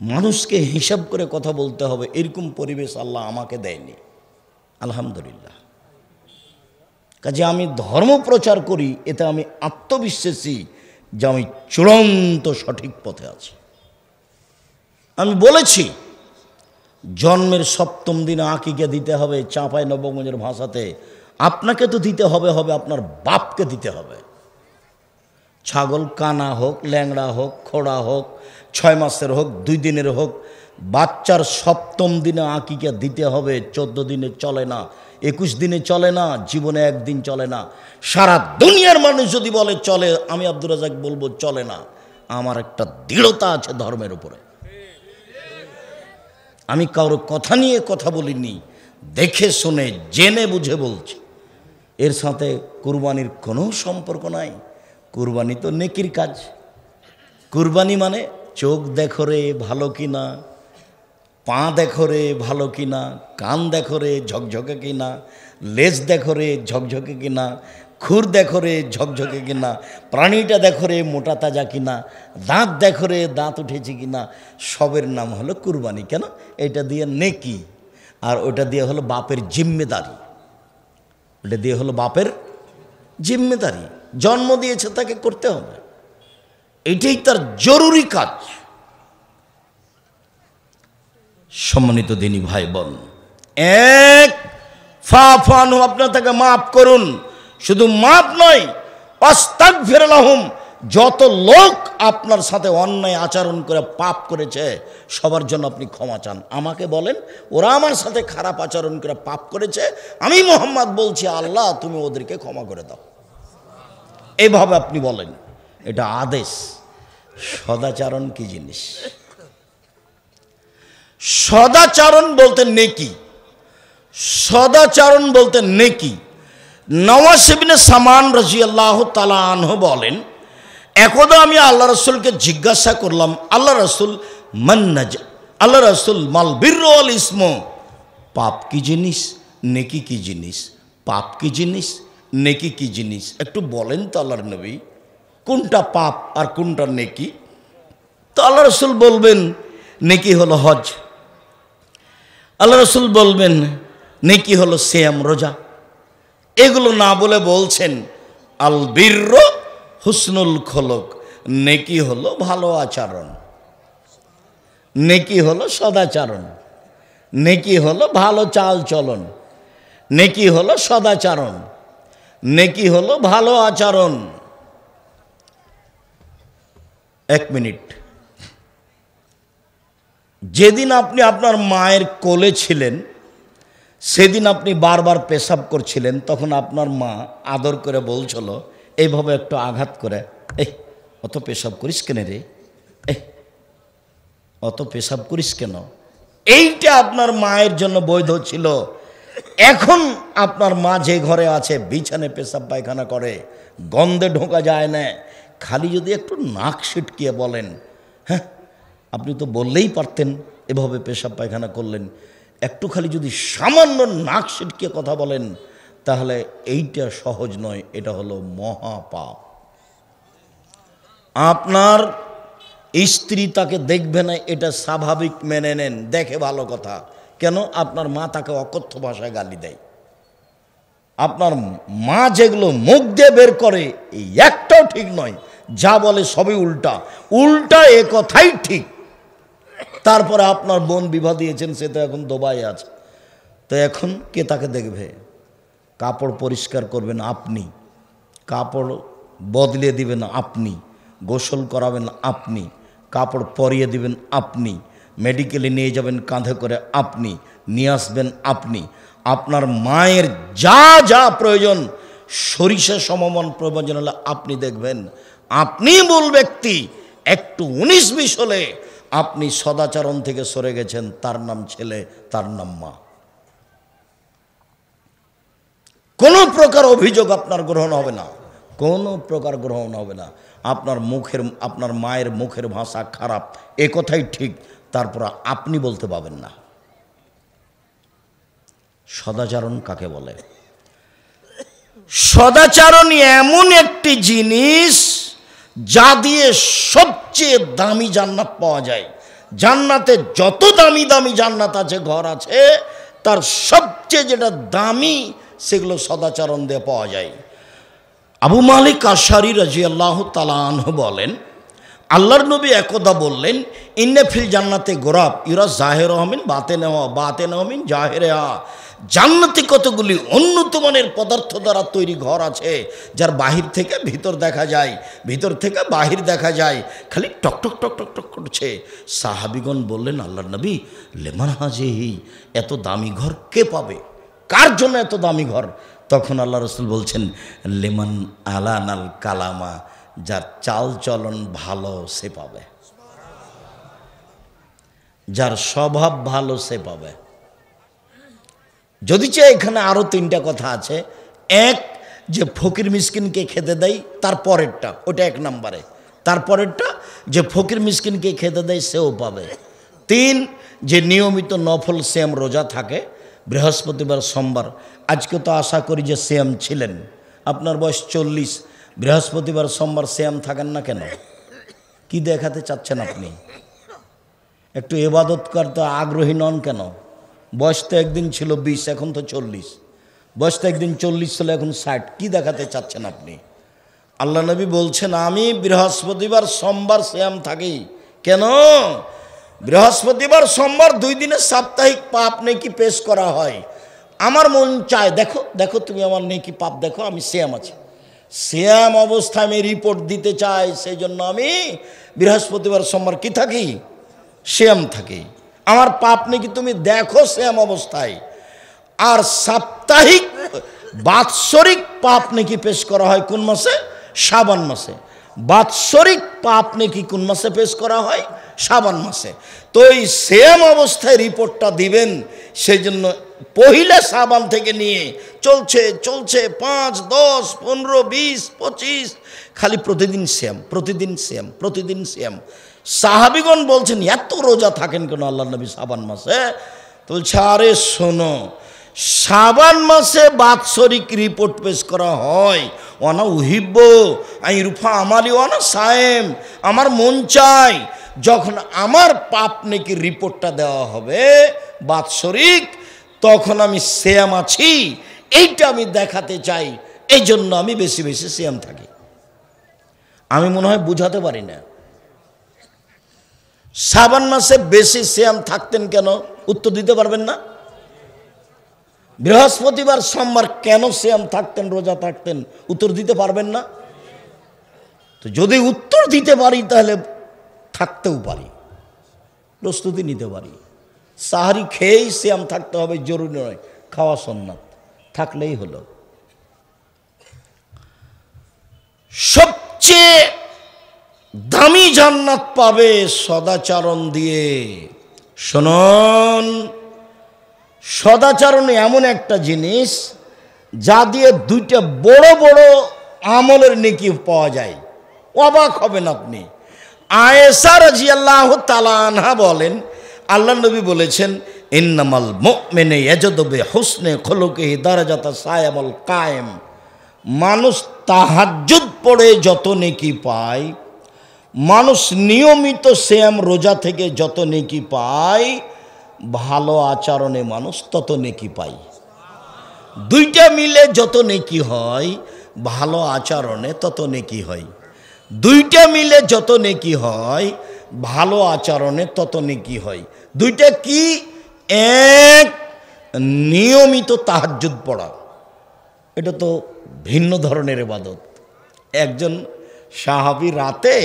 মানুষকে হিসাব করে কথা বলতে হবে, এরকম পরিবেশ আল্লাহ আমাকে দেয়নি, আলহামদুলিল্লাহ। কাজে আমি ধর্ম প্রচার করি, এতে আমি আত্মবিশ্বাসী যে আমি চূড়ান্ত সঠিক পথে আছি। আমি বলেছি, জন্মের 7ম দিনে আকিকা দিতে হবে, চাঁপাই নবগঞ্জের ভাষাতে আপনাকে তো দিতে হবে, আপনার বাপকে দিতে হবে। ছাগল কানা হোক, ল্যাংড়া হোক, খোড়া হোক, 6 মাসের হোক, 2 দিনের হোক, বাচ্চার 7ম দিনে আকিকা দিতে হবে। 14 দিনে চলে না, 21 দিনে চলে না, জীবনে 1 দিন চলে না। সারা দুনিয়ার মানুষ যদি বলে চলে, আমি আব্দুর রাজ্জাক বলবো চলে না। আমার একটা দৃঢ়তা আছে ধর্মের উপরে। আমি কারোর কথা নিয়ে কথা বলিনি, দেখে শুনে জেনে বুঝে বলছি। এর সাথে কুরবানির কোনো সম্পর্ক নাই। কুরবানি তো নেকির কাজ। কুরবানি মানে চোখ দেখো রে ভালো কিনা, পা দেখো রে ভালো কিনা, কান দেখো রে ঝকঝকে কিনা, লেজ দেখো রে ঝকঝকে কিনা, খুর দেখো রে ঝকঝকে কিনা, প্রাণীটা দেখো রে মোটা তাজা কিনা, দাঁত দেখো রে দাঁত উঠেছে কিনা, সবের নাম হলো কুরবানি। কেন? এটা দিয়ে নেকি, আর ওটা দিয়ে হলো বাপের জিম্মেদারি। ওটা দিয়ে হলো বাপের জিম্মেদারি, জন্ম দিয়েছে তাকে করতে হবে, এটাই তার জরুরি কাজ। সম্মানিত দিনী ভাই বোন, এক ফাফানু, আপনার তাকে মাফ করুন। শুধু মাফ নয়, আস্তাগফির লাহুম, যত লোক আপনার সাথে অন্যায় আচরণ করে পাপ করেছে সবার জন্য আপনি ক্ষমা চান। আমাকে বলেন, ওরা আমার সাথে খারাপ আচরণ করে পাপ করেছে, আমি মুহাম্মদ বলছি আল্লাহ তুমি ওদেরকে ক্ষমা করে দাও, এইভাবে আপনি বলেন। এটা আদেশ। সদাচরণ কি জিনিস? সদাচরণ বলতে নেকি, সদাচরণ বলতে নেকি। নওয়াস ইবনে সামান রাদিয়াল্লাহু তাআলা আনহু বলেন, একদা আমি আল্লাহ রাসূলকে জিজ্ঞাসা করলাম, আল্লাহ রাসূল মান্নাজ, আল্লাহ রাসূল মাল বিররু ওয়াল ইসমু, পাপ কি জিনিস, নেকি কি জিনিস? পাপ কি জিনিস, নেকি কি জিনিস? একটু বলেন তো আল্লাহর নবী, কোনটা পাপ আর কোনটা নেকি? তো আল্লাহ রাসূল বলবেন নেকি হলো হজ, আল্লাহ রাসূল বলবেন নেকি হলো সিয়াম রোজা। এগুলো না বলে বলছেন আল বিররু হুসনুল খুলুক, নেকি হলো ভালো আচরণ, নেকি হলো সদাচরণ, নেকি হলো ভালো চাল চলন, নেকি হলো সদাচরণ, নেকি হলো ভালো আচরণ। এক মিনিট, যেদিন আপনি আপনার মায়ের কোলে ছিলেন সেদিন আপনি বারবার পেশাব করছিলেন, তখন আপনার মা আদর করে বলছিল এইভাবে একটু আঘাত করে, এই অত পেশাব করিস কেন রে, অত পেশাব করিস কেন? এইটা আপনার মায়ের জন্য বৈধ ছিল। এখন আপনার মা যে ঘরে আছে বিছানে পেশাব পায়খানা করে, গন্ধে ঢোকা যায় না, খালি যদি একটু নাক সিটকিয়ে বলেন, হ্যাঁ আপনি তো বললেই পারতেন এভাবে পেশাব পায়খানা করলেন, একটু খালি যদি সামান্য নাক সিটকিয়ে কথা বলেন, তাহলে এইটা সহজ নয়, এটা হলো মহাপাপ। আপনার স্ত্রী তাকে দেখবে না, এটা স্বাভাবিক, মেনে নেন, দেখে ভালো কথা। কেন? আপনার মা তাকে অকথ্য ভাষায় গালি দেয়। আপনার মা যেগুলো মুখ দিয়ে বের করে এই একটাও ঠিক নয়, যা বলে সবই উল্টা, উল্টা এ কথাই ঠিক। তারপরে আপনার বোন বিবাহ দিয়েছেন, সে তো এখন দুবাই আছে, তো এখন কে তাকে দেখবে? কাপড় পরিষ্কার করবেন আপনি, কাপড় বদলে দিবেন আপনি, গোসল করাবেন আপনি, কাপড় পরিয়ে দিবেন আপনি, মেডিকেলে নিয়ে যাবেন কাঁধে করে আপনি, নিয়ে আসবেন আপনি। আপনার মায়ের যা যা প্রয়োজন, সরিষা সমমন প্রয়োজন হলে আপনি দেখবেন। আপনি মূল ব্যক্তি। একটু 19-20 হলে আপনি সদাচরণ থেকে সরে গেছেন, তার নাম ছেলে, তার নাম মা। কোনো প্রকার অভিযোগ আপনার গ্রহণ হবে না, কোনো প্রকার গ্রহণ হবে না। আপনার মায়ের মুখের ভাষা খারাপ, এ কথাই ঠিক, তারপর আপনি বলতে পাবেন না। সদাচরণ কাকে বলে? সদাচরণ এমন একটি জিনিস যা দিয়ে সবচেয়ে দামি জান্নাত পাওয়া যায়। জান্নাতে যত দামি দামি জান্নাত আছে, ঘর আছে, তার সবচেয়ে যেটা দামি সেগুলো সদাচরণ দিয়ে পাওয়া যায়। আবু মালিক আশআরী রাদিয়াল্লাহু তাআলা আনহু বলেন, আল্লাহর নবী একদা বললেন, ইন্নে ফিল জান্নাতে গোরাব ইরা জাহেরুহা মিন বাতিনুহা মিন জাহেরিহা। জান্নাতে কতগুলি উন্নত মানের পদার্থ দ্বারা তৈরি ঘর আছে, যার বাহির থেকে ভিতর দেখা যায়, ভিতর থেকে বাহির দেখা যায়, খালি টকটক টকটক টক করছে। সাহাবীগণ বললেন, আল্লাহর নবী লেমান হাজিহি, এত দামি ঘর কে পাবে? কার জন্য এত দামি ঘর? তখন আল্লাহ রাসূল বলছেন, লেমান আলানাল কালামা, যার চাল চলন ভালো সে পাবে, যার স্বভাব ভালো সে পাবে। যদি চাই এখানে আরো 3টা কথা আছে। এক, যে ফকির মিসকিনকে খেতে দেয়, তার পরেরটা, ওটা 1 নম্বরে, তারপরেরটা যে ফকির মিসকিনকে খেতে দেয় সেও পাবে। 3, যে নিয়মিত নফল সিয়াম রোজা থাকে, বৃহস্পতিবার সোমবার, আজকে তো আশা করি যে সিয়াম ছিলেন, আপনার বয়স 40, বৃহস্পতিবার সোমবার সিয়াম থাকেন না কেন? কি দেখাতে চাচ্ছেন আপনি? একটু ইবাদত করতে আগ্রহী নন কেন? বয়স তো একদিন ছিল 20, এখন তো 40। বয়স তো একদিন 40 ছিল, এখন 60। কি দেখাতে চাচ্ছেন আপনি? আল্লাহ নবী বলছেন আমি বৃহস্পতিবার সোমবার সিয়াম থাকি। কেন? বৃহস্পতিবার সোমবার 2 দিনের সাপ্তাহিক পাপ নেকি পেশ করা হয়। আমার মন চায়, দেখো দেখো তুমি আমার নেকি পাপ দেখো, আমি সিয়াম আছি। সিয়াম অবস্থায় আমি রিপোর্ট দিতে চাই, সেই জন্য আমি বৃহস্পতিবার সোমবার কি থাকি? সিয়াম থাকি। আমার পাপ নেকি তুমি দেখো সিয়াম অবস্থায়। আর সাপ্তাহিক বাৎসরিক পাপ নেকি পেশ করা হয় কোন মাসে? শাবান মাসে। বাৎসরিক পাপ নেকি কোন মাসে পেশ করা হয়? শাবান মাসে। তো এই সিয়াম অবস্থায় রিপোর্টটা দিবেন, সেই জন্য পহিলা শাবান থেকে নিয়ে চলছে চলছে 5, 10, 15, 20, 25, খালি প্রতিদিন সিয়াম, প্রতিদিন সিয়াম, প্রতিদিন সিয়াম। সাহাবিগণ বলছেন এত রোজা থাকেন কেন আল্লাহ নবী শাবান মাসে? তো বলছে আরে শোনো, শাবান মাসে বাৎসরিক রিপোর্ট পেশ করা হয়। অনা উহিব্ব আইরুফা আমালি অনা সায়েম, আমার মন চাই যখন আমার পাপ নাকি রিপোর্টটা দেওয়া হবে বাৎসরিক, তখন আমি সিয়াম আছি এইটা আমি দেখাতে চাই, এই জন্য আমি বেশি বেশি সিয়াম থাকি। আমি মনে হয় বুঝাতে পারি না। শাবান মাসে বেশি সিয়াম থাকতেন কেন? উত্তর দিতে পারবেন না? বৃহস্পতিবার সোমবার কেন সিয়াম থাকতেন, রোজা থাকতেন? উত্তর দিতে পারবেন না? তো যদি উত্তর দিতে পারি তাহলে থাকতেও পারি, প্রস্তুতি নিতে পারি। সাহারি খেয়েই সিয়াম থাকতে হবে জরুরি নয়, খাওয়া সুন্নাত, থাকলেই হলো। সবচেয়ে দামি জান্নাত পাবে সদাচরণ দিয়ে। শুনুন, সদাচরণ এমন একটা জিনিস যা দিয়ে 2টা বড় বড় আমলের নেকি পাওয়া যায়। অবাক হবেন আপনি। আয়েশা রাদিয়াল্লাহু তাআলা আনহা বলেন, আল্লাহ নবী বলেছেন ইন্নামাল মুমিনু ইয়াজদু বিহুসনি খুলুকিহি দারাজাতা সায়ামুল কায়েম। মানুষ তাহাজ্জুদ পড়ে যত নেকি পায়, মানুষ নিয়মিত সিয়াম রোজা থেকে যত নেকি পায়, ভালো আচরণে মানুষ তত নেকি পায়। 2টা মিলে যত নেকি হয়, ভালো আচরণে তত নেকি হয়। 2টা মিলে যত নেকি হয়, ভালো আচরণে তত নেকি হয়। 2টা কি? এক, নিয়মিত তাহাজ্জুদ পড়া, এটা তো ভিন্ন ধরনের ইবাদত। একজন সাহাবী রাতে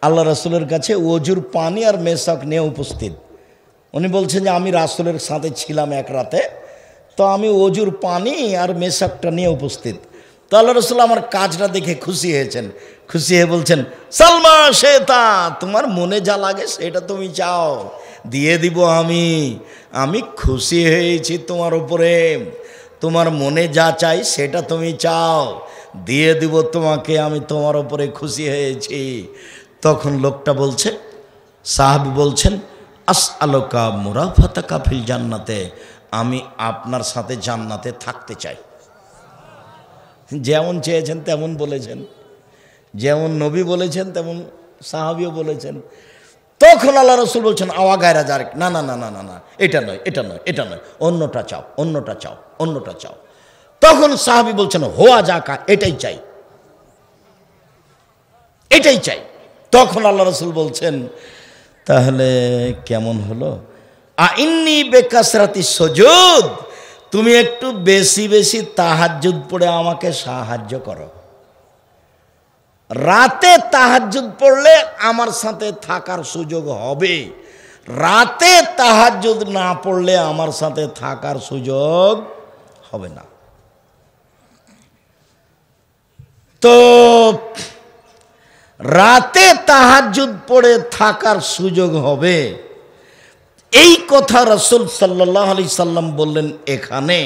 আল্লাহ রাসূলের কাছে ওযুর পানি আর মেশক নিয়ে উপস্থিত। উনি বলছেন যে আমি রাসূলের সাথে ছিলাম এক রাতে, তো আমি ওযুর পানি আর মেশকটা নিয়ে উপস্থিত। তো আল্লাহ রাসূল আমার কাজটা দেখে খুশি হয়েছেন। খুশি হয়ে বলছেন সালমা শেতা, তোমার মনে যা লাগে সেটা তুমি চাও, দিয়ে দিব আমি খুশি হয়েছি তোমার উপরে, তোমার মনে যা চাই সেটা তুমি চাও, দিয়ে দিব তোমাকে, আমি তোমার উপরে খুশি হয়েছি। তখন লোকটা বলছে, সাহাবী বলছেন আসআলুকা মুরাফাতাকা ফিল জান্নাতে, আমি আপনার সাথে জান্নাতে থাকতে চাই। যেমন চেয়েছেন তেমন বলেছেন, যেমন নবী বলেছেন তেমন সাহাবীও বলেছেন। তখন আল্লাহ রাসূল বলছেন আওয়া গায়রা জারিক, না না না না না না, এটা নয়, এটা নয়, এটা নয়, অন্যটা চাও, অন্যটা চাও, অন্যটা চাও। তখন সাহাবী বলছেন হোয়া জাকা, এটাই চাই, এটাই চাই। তখন আল্লাহ রাসূল বলছেন তাহলে কেমন হলো? আইন্নি বেকাসরাতি সুজুদ, তুমি একটু বেশি বেশি তাহাজ্জুদ পড়ে আমাকে সাহায্য করো। রাতে তাহাজ্জুদ পড়লে আমার সাথে থাকার সুযোগ হবে, রাতে তাহাজ্জুদ না পড়লে আমার সাথে থাকার সুযোগ হবে না। তো রাতে তাহাজ্জুদ পড়ে থাকার সুযোগ হবে, এই কথা রাসূল সাল্লাল্লাহু আলাইহি সাল্লাম বললেন। এখানে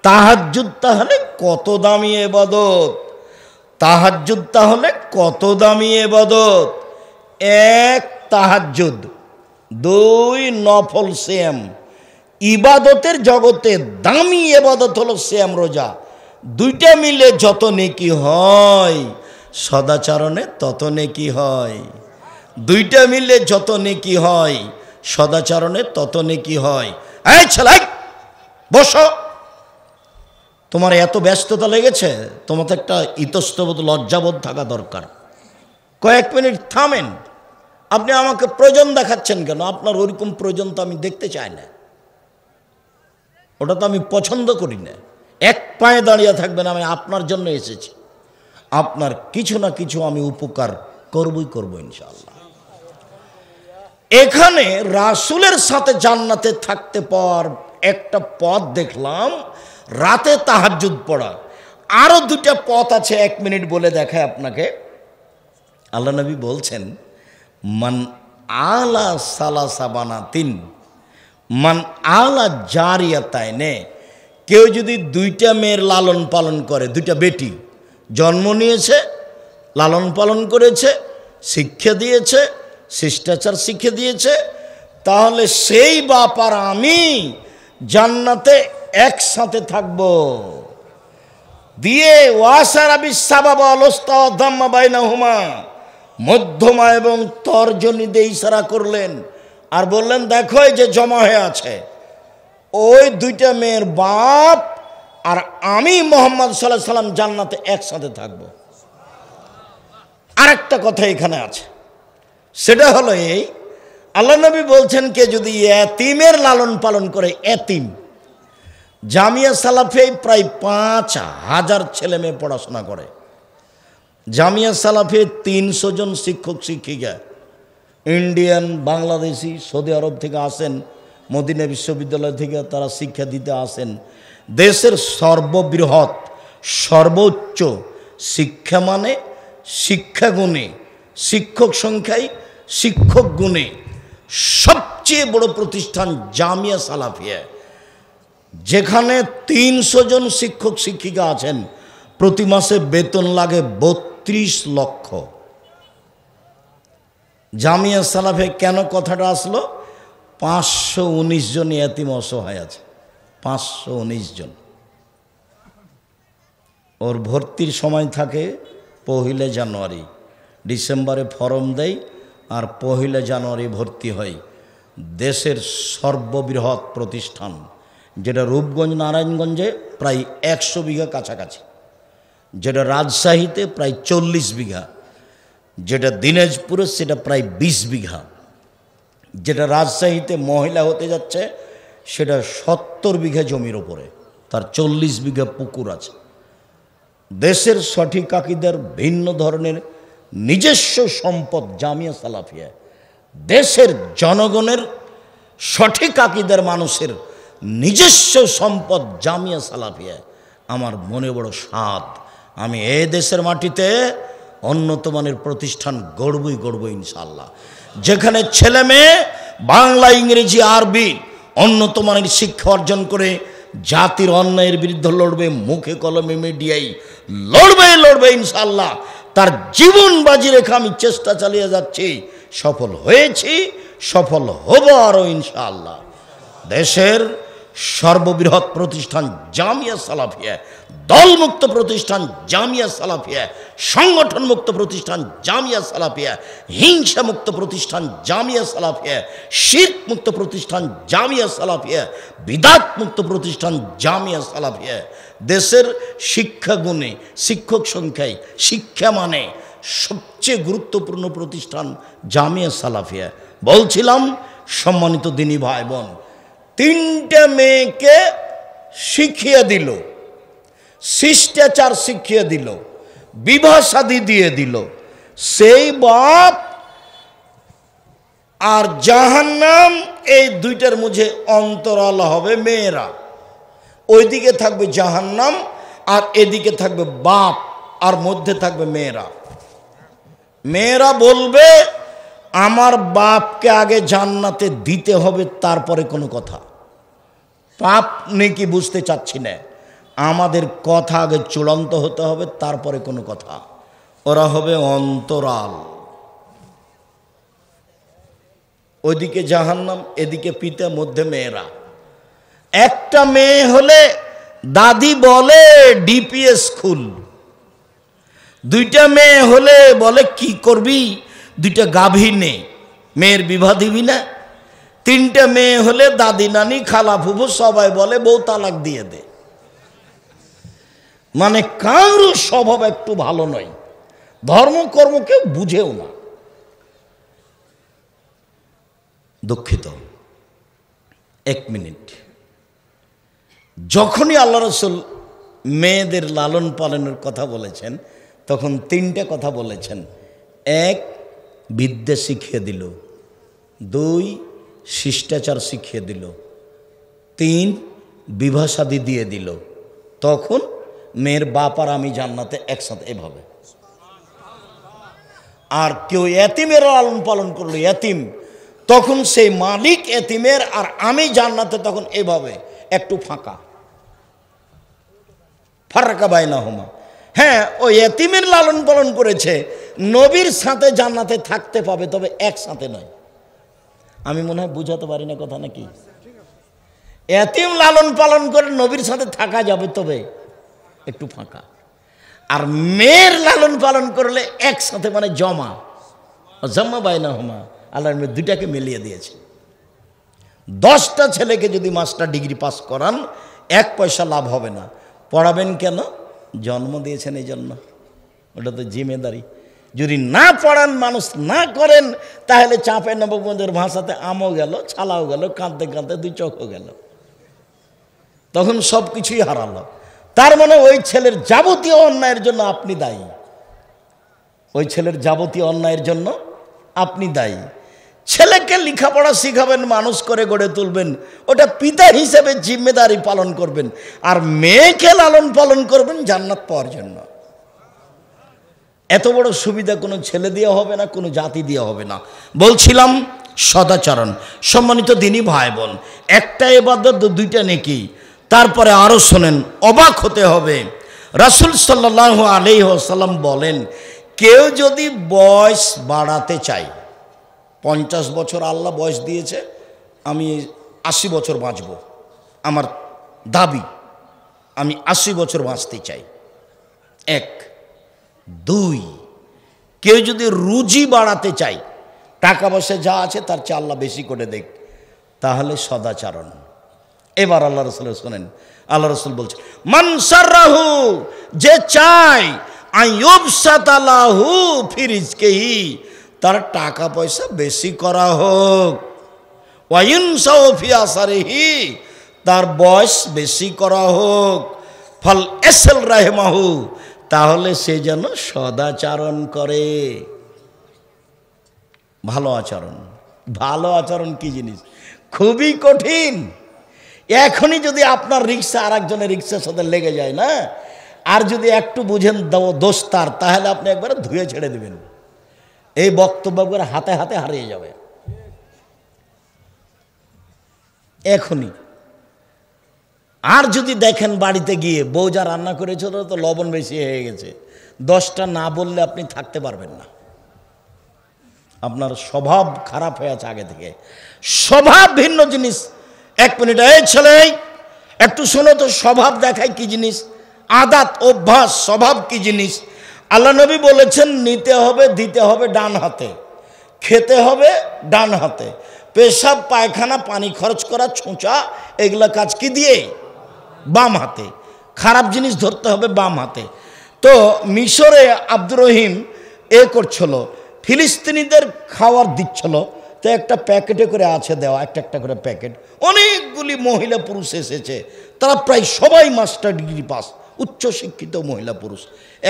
তাহাজ্জুদ তাহলে কত দামি ইবাদত, তাহাজ্জুদ তাহলে কত দামি ইবাদত। 1 তাহাজ্জুদ, 2 নফল সিয়াম। ইবাদতের জগতে দামি ইবাদত হলো সিয়াম রোজা, দুইটা মিলে যত নেকি হয় সদাচরণে তত নেকি হয়। দুইটা মিলে যত নেকি হয় সদাচরণে তত নেকি হয়। এই ছেলে বসো, তোমার এত ব্যস্ততা লেগেছে, তোমার তো একটা ইতস্তবোধ লজ্জাবোধ থাকা দরকার। কয়েক মিনিট থামেন। আপনি আমাকে প্রয়োজন দেখাচ্ছেন কেন? আপনার ওইরকম প্রয়োজন তো আমি দেখতে চাই না, ওটা তো আমি পছন্দ করি না। এক পায়ে দাঁড়িয়ে থাকবেন, আমি আপনার জন্য এসেছি, আপনার কিছু না কিছু আমি উপকার করবই করব ইনশাআল্লাহ। এখানে রাসূলের সাথে জান্নাতে থাকতে পাওয়ার একটা পথ দেখলাম, রাতে তাহাজ্জুদ পড়া। আরো দুটা পথ আছে, 1 মিনিট বলে দেখায় আপনাকে। আল্লাহ নবী বলছেন, মান আলা সালাসাবানাতিন মান আলা জারিয়াতাইনে, কেউ যদি দুইটা মেয়ের লালন পালন করে, দুইটা বেটি জন্ম নিয়েছে, লালন পালন করেছে, শিক্ষা দিয়েছে, শিষ্টাচার শিক্ষা দিয়েছে, তাহলে সেই বাপ আর আমি জান্নাতে একসাথে থাকব। দিয়ে ওয়াসারাবি সাবাবা আলস্তা দাম্মা বাইনাহুমা, মধ্যমা এবং তর্জনী দিয়ে ইশারা করলেন আর বললেন, দেখো এই যে জমা হয়ে আছে, ওই দুইটা মেয়ের বাপ আর আমি মুহাম্মদ সাল্লাল্লাহু আলাইহি সাল্লাম জান্নাতে একসাথে থাকব। আরেকটা কথা এখানে আছে, সেটা হলো এই, আল্লাহ নবী বলছেন, কে যদি এতিমের লালন পালন করে, এতিম, জামিয়া সালাফে প্রায় 5,000 ছেলে মেয়ে পড়াশোনা করে। জামিয়া সালাফে 300 জন শিক্ষক শিক্ষিকা, ইন্ডিয়ান, বাংলাদেশি, সৌদি আরব থেকে আসেন, মদিনা বিশ্ববিদ্যালয় থেকে তারা শিক্ষা দিতে আসেন। দেশের সর্ববৃহৎ সর্বোচ্চ শিক্ষা মানে শিক্ষা গুণে, শিক্ষক সংখ্যায়, শিক্ষক গুণে সবচেয়ে বড় প্রতিষ্ঠান জামিয়া সালাফিয়া, যেখানে 300 জন শিক্ষক শিক্ষিকা আছেন, প্রতি মাসে বেতন লাগে 32 লক্ষ। জামিয়া সালাফে কেন কথাটা আসলো? 519 জন এতিম অসহায় আছে, 519 জন। ওর ভর্তির সময় থাকে 1 জানুয়ারি, ডিসেম্বরে ফর্ম দেয় আর 1 জানুয়ারি ভর্তি হয়। দেশের সর্ববৃহৎ প্রতিষ্ঠান, যেটা রূপগঞ্জ নারায়ণগঞ্জে প্রায় 100 বিঘা কাছাকাছি, যেটা রাজশাহীতে প্রায় 40 বিঘা, যেটা দিনাজপুরে সেটা প্রায় 20 বিঘা, যেটা রাজশাহীতে মহিলা হতে যাচ্ছে সেটা 70 বিঘা জমির ওপরে, তার 40 বিঘা পুকুর আছে। দেশের সঠিক আকিদার ভিন্ন ধরনের নিজস্ব সম্পদ জামিয়া সালাফিয়া, দেশের জনগণের সঠিক আকিদার মানুষের নিজস্ব সম্পদ জামিয়া সালাফিয়া। আমার মনে বড় স্বাদ, আমি এই দেশের মাটিতে উন্নত মানের প্রতিষ্ঠান গড়বই ইনশাআল্লাহ, যেখানে ছেলে মেয়ে বাংলা, ইংরেজি, আরবি উন্নত মানের শিক্ষা অর্জন করে জাতির অন্যায়ের বিরুদ্ধে লড়বে, মুখে কলমে মিডিয়ায় লড়বে ইনশাআল্লাহ। তার জীবন বাজি রেখে আমি চেষ্টা চালিয়ে যাচ্ছি, সফল হয়েছি, সফল হব আরও ইনশাআল্লাহ। দেশের সর্ববৃহৎ প্রতিষ্ঠান জামিয়া সালাফিয়া, দলমুক্ত প্রতিষ্ঠান জামিয়া সালাফিয়া, সংগঠন মুক্ত প্রতিষ্ঠান জামিয়া সালাফিয়া, হিংসা মুক্ত প্রতিষ্ঠান জামিয়া সালাফিয়া, শিরক মুক্ত প্রতিষ্ঠান জামিয়া সালাফিয়া, বিদাত মুক্ত প্রতিষ্ঠান জামিয়া সালাফিয়া। দেশের শিক্ষা গুণে, শিক্ষক সংখ্যায়, শিক্ষা মানে সবচেয়ে গুরুত্বপূর্ণ প্রতিষ্ঠান জামিয়া সালাফিয়া। বলছিলাম, সম্মানিত দিনী ভাই বোন, 3টে মেয়েকে শিখিয়ে দিল, শিষ্টাচার শিখিয়ে দিল, বিবাহ শাদী দিয়ে দিল। সেই বাপ আর জাহান্নাম, এই দুইটার মধ্যে অন্তরাল হবে মেয়েরা। ওইদিকে থাকবে জাহান্নাম আর এদিকে থাকবে বাপ, আর মধ্যে থাকবে মেয়েরা। মেয়েরা বলবে, আমার বাপকে আগে জান্নাতে দিতে হবে, তারপরে কোনো কথা। পাপ নেকি বুঝতে চাচ্ছি না, আমাদের কথা আগে চূড়ান্ত হতে হবে, তারপরে কোনো কথা। ওরা হবে অন্তরাল, ওইদিকে জাহান্নাম, এদিকে পিতা, মধ্যে মেয়েরা। একটা মেয়ে হলে দাদি বলে ডিপিএস স্কুল, দুইটা মেয়ে হলে বলে কি করবি, দুইটা গাভী নে, মেয়ের বিবাহ দিবি না। তিনটা মেয়ে হলে দাদি নানি খালা ফুফু সবাই বলে বউ তালাক দিয়ে দে। মানে কারো স্বভাব একটু ভালো নয়, ধর্মকর্ম কেউ বুঝেও না। দুঃখিত, 1 মিনিট। যখনই আল্লাহ রসুল মেয়েদের লালন পালনের কথা বলেছেন তখন 3টে কথা বলেছেন। 1, বিদ্যা শিখিয়ে দিল। 2, শিষ্টাচার শিখিয়ে দিল। 3, বিবাহ শাদী দিয়ে দিল। তখন মেয়ের বাপ আর আমি জান্নাতে একসাথে এভাবে। আর কেউ এতিমের লালন পালন করলো, এতিম, তখন সেই মালিক এতিমের আর আমি জান্নাতে তখন এভাবে একটু ফাঁকা, ফারাকা বাইনাহুমা। হ্যাঁ, ওই এতিমের লালন পালন করেছে, নবীর সাথে জান্নাতে থাকতে পাবে, তবে একসাথে নয়। আমি মনে হয় বুঝাতে পারি না কথা নাকি? এতিম লালন পালন করে নবীর সাথে থাকা যাবে, তবে একটু ফাঁকা। আর মেয়ের লালন পালন করলে একসাথে, মানে জমা বাইনাহুমা। আল্লাহর মেয়ে দুইটাকে মিলিয়ে দিয়েছে। 10টা ছেলেকে যদি মাস্টার ডিগ্রি পাস করান 1 পয়সা লাভ হবে না। পড়াবেন কেন? জন্ম দিয়েছেন এই জন্য, ওটা তো জিম্মেদারি। যদি না পড়ান, মানুষ না করেন, তাহলে চাপে নবগঞ্জের ভাষাতে আমও গেল, ছালাও গেল, কাঁদতে কাঁদতে 2 চোখও গেল, তখন সব কিছুই হারালো। তার মানে ওই ছেলের যাবতীয় অন্যায়ের জন্য আপনি দায়ী, ওই ছেলের যাবতীয় অন্যায়ের জন্য আপনি দায়ী। ছেলেকে লেখাপড়া শিখাবেন, মানুষ করে গড়ে তুলবেন, ওটা পিতা হিসেবে জিম্মেদারি পালন করবেন। আর মেয়েকে লালন পালন করবেন জান্নাত পাওয়ার জন্য। এত বড় সুবিধা কোনো ছেলে দিয়ে হবে না, কোনো জাতি দিয়ে হবে না। বলছিলাম সদাচরণ। সম্মানিত দিনী ভাই বোন, একটা ইবাদত, 2টা নেকি। তারপরে আরো শোনেন, অবাক হতে হবে। রাসূল সাল্লাল্লাহু আলাইহি ওয়াসাল্লাম বলেন, কেউ যদি বয়স বাড়াতে চায়, 50 বছর আল্লাহ বয়স দিয়েছে, আমি 80 বছর বাঁচব, আমার দাবি, আমি 80 বছর বাঁচতে চাই। 1, 2, কেউ যদি রুজি বাড়াতে চায়, টাকা পয়সা যা আছে তার চেয়ে আল্লাহ বেশি করে দেখ, তাহলে সদাচরণ। এবার আল্লাহ রসুল শোনেন, আল্লাহ রসুল বলছে, মান সাররাহু, যে চায়, আইয়ুবসাতালাহু ফি রিজকিহি, তার টাকা পয়সা বেশি করা হোক, ওয়ায়ুনসাউ ফি আসারিহি, তার বয়স বেশি করা হোক, ফাল এসেল রাহমাহু, তাহলে সে যেন সদাচরণ করে। ভালো আচরণ, ভালো আচরণ কি জিনিস? খুবই কঠিন। এখনই যদি আপনার রিক্সা আর একজনের রিক্সার সাথে লেগে যায় না, আর যদি একটু বুঝেন দোষ তার, তাহলে আপনি একবারে ধুয়ে ছেড়ে দেবেন, এই বক্তব্য করে হাতে হাতে হারিয়ে যাবে এখনই। আর যদি দেখেন বাড়িতে গিয়ে বউ যা রান্না করেছিল তো লবণ বেশি হয়ে গেছে, 10টা না বললে আপনি থাকতে পারবেন না। আপনার স্বভাব খারাপ হয়ে আছে আগে থেকে। স্বভাব ভিন্ন জিনিস। 1 মিনিট, এই ছেলে একটু শোনো তো, স্বভাব দেখায় কি জিনিস, আদাত অভ্যাস, স্বভাব কি জিনিস। আল্লাহ নবী বলেছেন, নিতে হবে দিতে হবে ডান হাতে, খেতে হবে ডান হাতে, পেশাব পায়খানা পানি খরচ করা ছোঁচা এগুলা কাজ কি দিয়ে? বাম হাতে। খারাপ জিনিস ধরতে হবে বাম হাতে। তো মিশরে আব্দুর রহিম করছিল, ফিলিস্তিনিদের খাওয়ার দিচ্ছিল, তো একটা প্যাকেটে করে আছে দেওয়া, একটা করে প্যাকেট, অনেকগুলি মহিলা পুরুষ এসেছে, তারা প্রায় সবাই মাস্টার ডিগ্রি পাস, উচ্চশিক্ষিত মহিলা পুরুষ।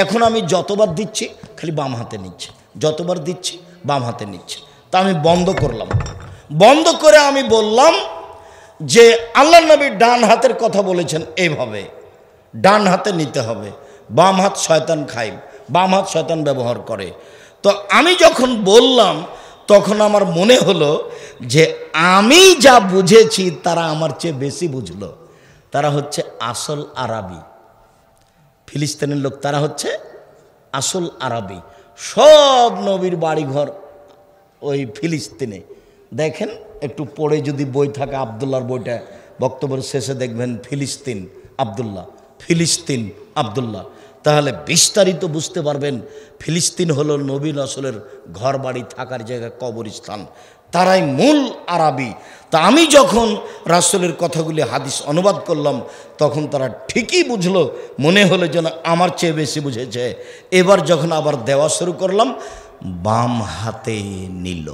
এখন আমি যতবার দিচ্ছি খালি বাম হাতে নিচ্ছে, যতবার দিচ্ছি বাম হাতে নিচ্ছে। তা আমি বন্ধ করলাম, বন্ধ করে আমি বললাম যে আল্লাহ নবী ডান হাতের কথা বলেছেন এইভাবে, ডান হাতে নিতে হবে, বাম হাত শয়তান খায়, বাম হাত শয়তান ব্যবহার করে। তো আমি যখন বললাম তখন আমার মনে হলো যে আমি যা বুঝেছি তারা আমার চেয়ে বেশি বুঝলো। তারা হচ্ছে আসল আরবি, ফিলিস্তিনের লোক, তারা হচ্ছে আসল আরবি। সব নবীর বাড়িঘর ওই ফিলিস্তিনে। দেখেন একটু পড়ে যদি বই থাকে, আবদুল্লাহর বইটা, বক্তব্যের শেষে দেখবেন ফিলিস্তিন আব্দুল্লাহ, ফিলিস্তিন আব্দুল্লাহ। তাহলে বিস্তারিত বুঝতে পারবেন ফিলিস্তিন হলো নবী রাসূলের ঘর বাড়ি থাকার জায়গা, কবরস্থান। তারাই মূল আরবি। তা আমি যখন রাসূলের কথাগুলি হাদিস অনুবাদ করলাম তখন তারা ঠিকই বুঝলো, মনে হলো যেন আমার চেয়ে বেশি বুঝেছে। এবার যখন আবার দেওয়া শুরু করলাম, বাম হাতে নিল,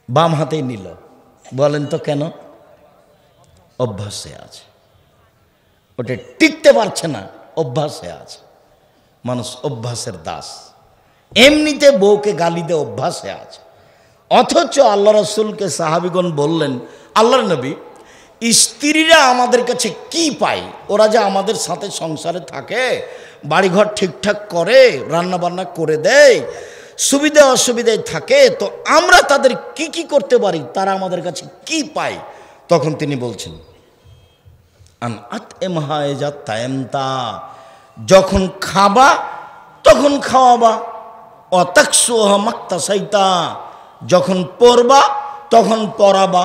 বাম হাতে নিল। বলেন তো কেন? অভ্যাসে আছে, ওটা টিকতে পারছে না, অভ্যাসে আছে। মানুষ অভ্যাসের দাস। এমনিতে বউকে গালি দিয়ে অভ্যাসে আছে, অথচ আল্লাহ রাসূলকে সাহাবীগণ বললেন, আল্লাহর নবী, স্ত্রীরা আমাদের কাছে কি পায়? ওরা যে আমাদের সাথে সংসারে থাকে, বাড়িঘর ঠিকঠাক করে, রান্না বান্না করে দেয়, সুবিধা অসুবিধায় থাকে, তো আমরা তাদের কি কি করতে পারি? তারা আমাদের কাছে কি পায়? তখন তিনি বলছেন, যখন খাবা তখন খাওয়াবা, অতাকসুহা মাক্তাসাইতা, যখন পড়বা তখন পড়াবা,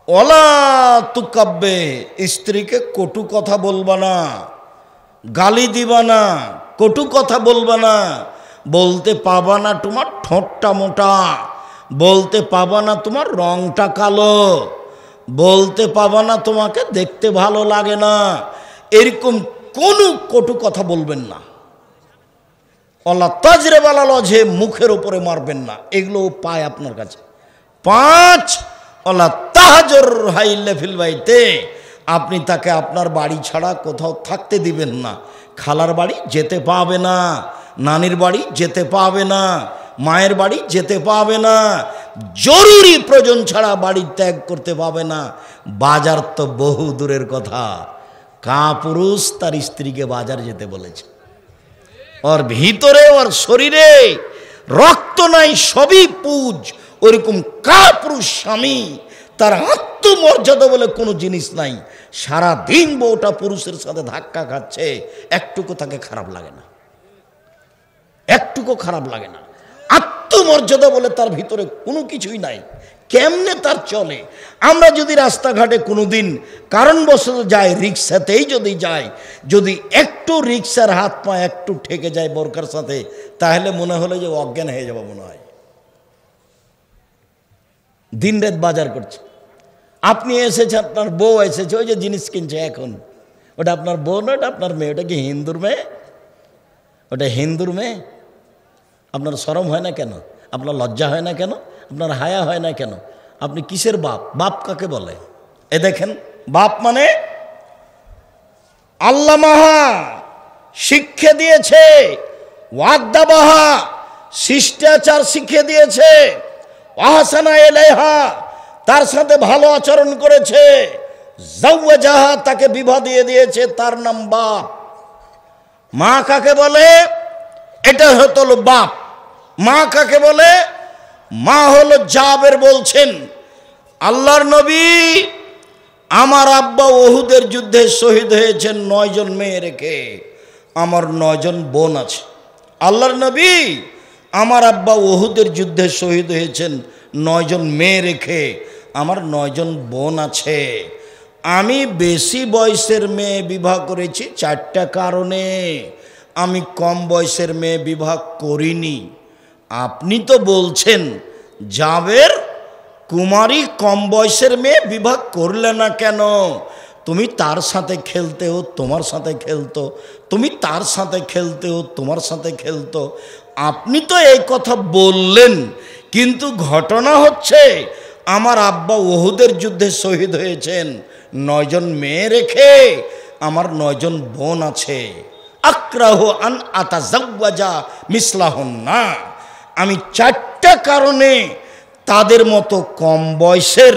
ওলা তুকাব্বে, স্ত্রীকে কটু কথা বলবা না, গালি দিবা না, কটু কথা বলবা না। বলতে পাবা না তোমার ঠোঁটটা মোটা, বলতে পাবা না তোমার রংটা কালো, বলতে পাবা না তোমাকে দেখতে ভালো লাগে না, এরকম কোনো কটু কথা বলবেন না। অলা তাজরে বালালজে, মুখের উপরে মারবেন না। এগুলো পায় আপনার কাছে। 5, অলা তাহাজর হাইলে ফিল বাইতে, আপনি তাকে আপনার বাড়ি ছাড়া কোথাও থাকতে দিবেন না। খালার বাড়ি যেতে পাবে না, নানির বাড়ি যেতে পাবে না, মায়ের বাড়ি যেতে পাবে না, জরুরি প্রয়োজন ছাড়া বাড়ি ত্যাগ করতে পাবে না। বাজার তো বহু দূরের কথা, কাপুরুষ তার স্ত্রীকে বাজার যেতে বলেছে। ওর ভিতরে, ওর শরীরে রক্ত নাই, সবই পুজ। ওরকম কাপুরুষ স্বামী, তার আত্মমর্যাদা বলে কোনো জিনিস নাই। সারাদিন বউটা পুরুষের সাথে ধাক্কা খাচ্ছে, একটুকু তাকে খারাপ লাগে না, একটুকু খারাপ লাগে না। আত্মমর্যাদা বলে তার ভিতরে কোনো কিছুই নাই। কেমনে তার চলে? আমরা যদি রাস্তাঘাটে কোনোদিন কারণবশত যাই, রিক্সাতেই যদি যাই, যদি একটু রিক্সার হাত পা একটু ঠেকে যায় বোরকার সাথে, তাহলে মনে হলো যে অজ্ঞান হয়ে যাবো মনে হয়। দিন রাত বাজার করছে, আপনি এসেছে, আপনার বউ এসেছে, ওই যে জিনিস কিনছে এখন, ওটা আপনার বউ না, ওটা আপনার মেয়ে। ওটা কি হিন্দুর মেয়ে? ওটা হিন্দুর মেয়ে। আপনার শরম হয় না কেন? আপনার লজ্জা হয় না কেন? আপনার হায়া হয় না কেন? আপনি কিসের বাপ? বাপ কাকে বলে? এ দেখেন, বাপ মানে আল্লাহ মাহা শিক্ষা দিয়েছে, ওয়াদ্দাবাহা শিষ্টাচার শিখিয়ে দিয়েছে, ওয়াহসানা ইলাইহা তার সাথে ভালো আচরণ করেছে, যাওয়াজাহা তাকে বিবাহ দিয়ে দিয়েছে, তার নাম বাপ। মা কাকে বলে? এটা হলো বাপ। মা কাকে বলে? মা হলো জাবের বলছেন, আল্লাহর নবী, আমার আব্বা ওহুদের যুদ্ধে শহীদ হয়েছেন 9 জন মেয়ে রেখে, আমার 9 জন বোন আছে। আল্লাহর নবী, আমার আব্বা ওহুদের যুদ্ধে শহীদ হয়েছেন 9 জন মেয়ে রেখে, আমার 9 জন বোন আছে। আমি বেশি বয়সের মেয়ে বিবাহ করেছি 4টা কারণে, আমি কম বয়সের মেয়ে বিবাহ করিনি। আপনি তো বলছেন জাবের, কুমারী কম বয়সের মেয়ে বিবাহ করলে না কেন? তুমি তার সাথে খেলতেও তোমার সাথে খেলতো, তুমি তার সাথে খেলতেও তোমার সাথে খেলতো। আপনি তো এই কথা বললেন, কিন্তু ঘটনা হচ্ছে আমার আব্বা ওহুদের যুদ্ধে শহীদ হয়েছেন 9 জন মেয়ে রেখে, আমার 9 জন বোন আছে। আক্রাহু আন আতাজাওয়াজা মিসলাহুন্না, আমি 4টা কারণে তাদের মতো কম বয়সের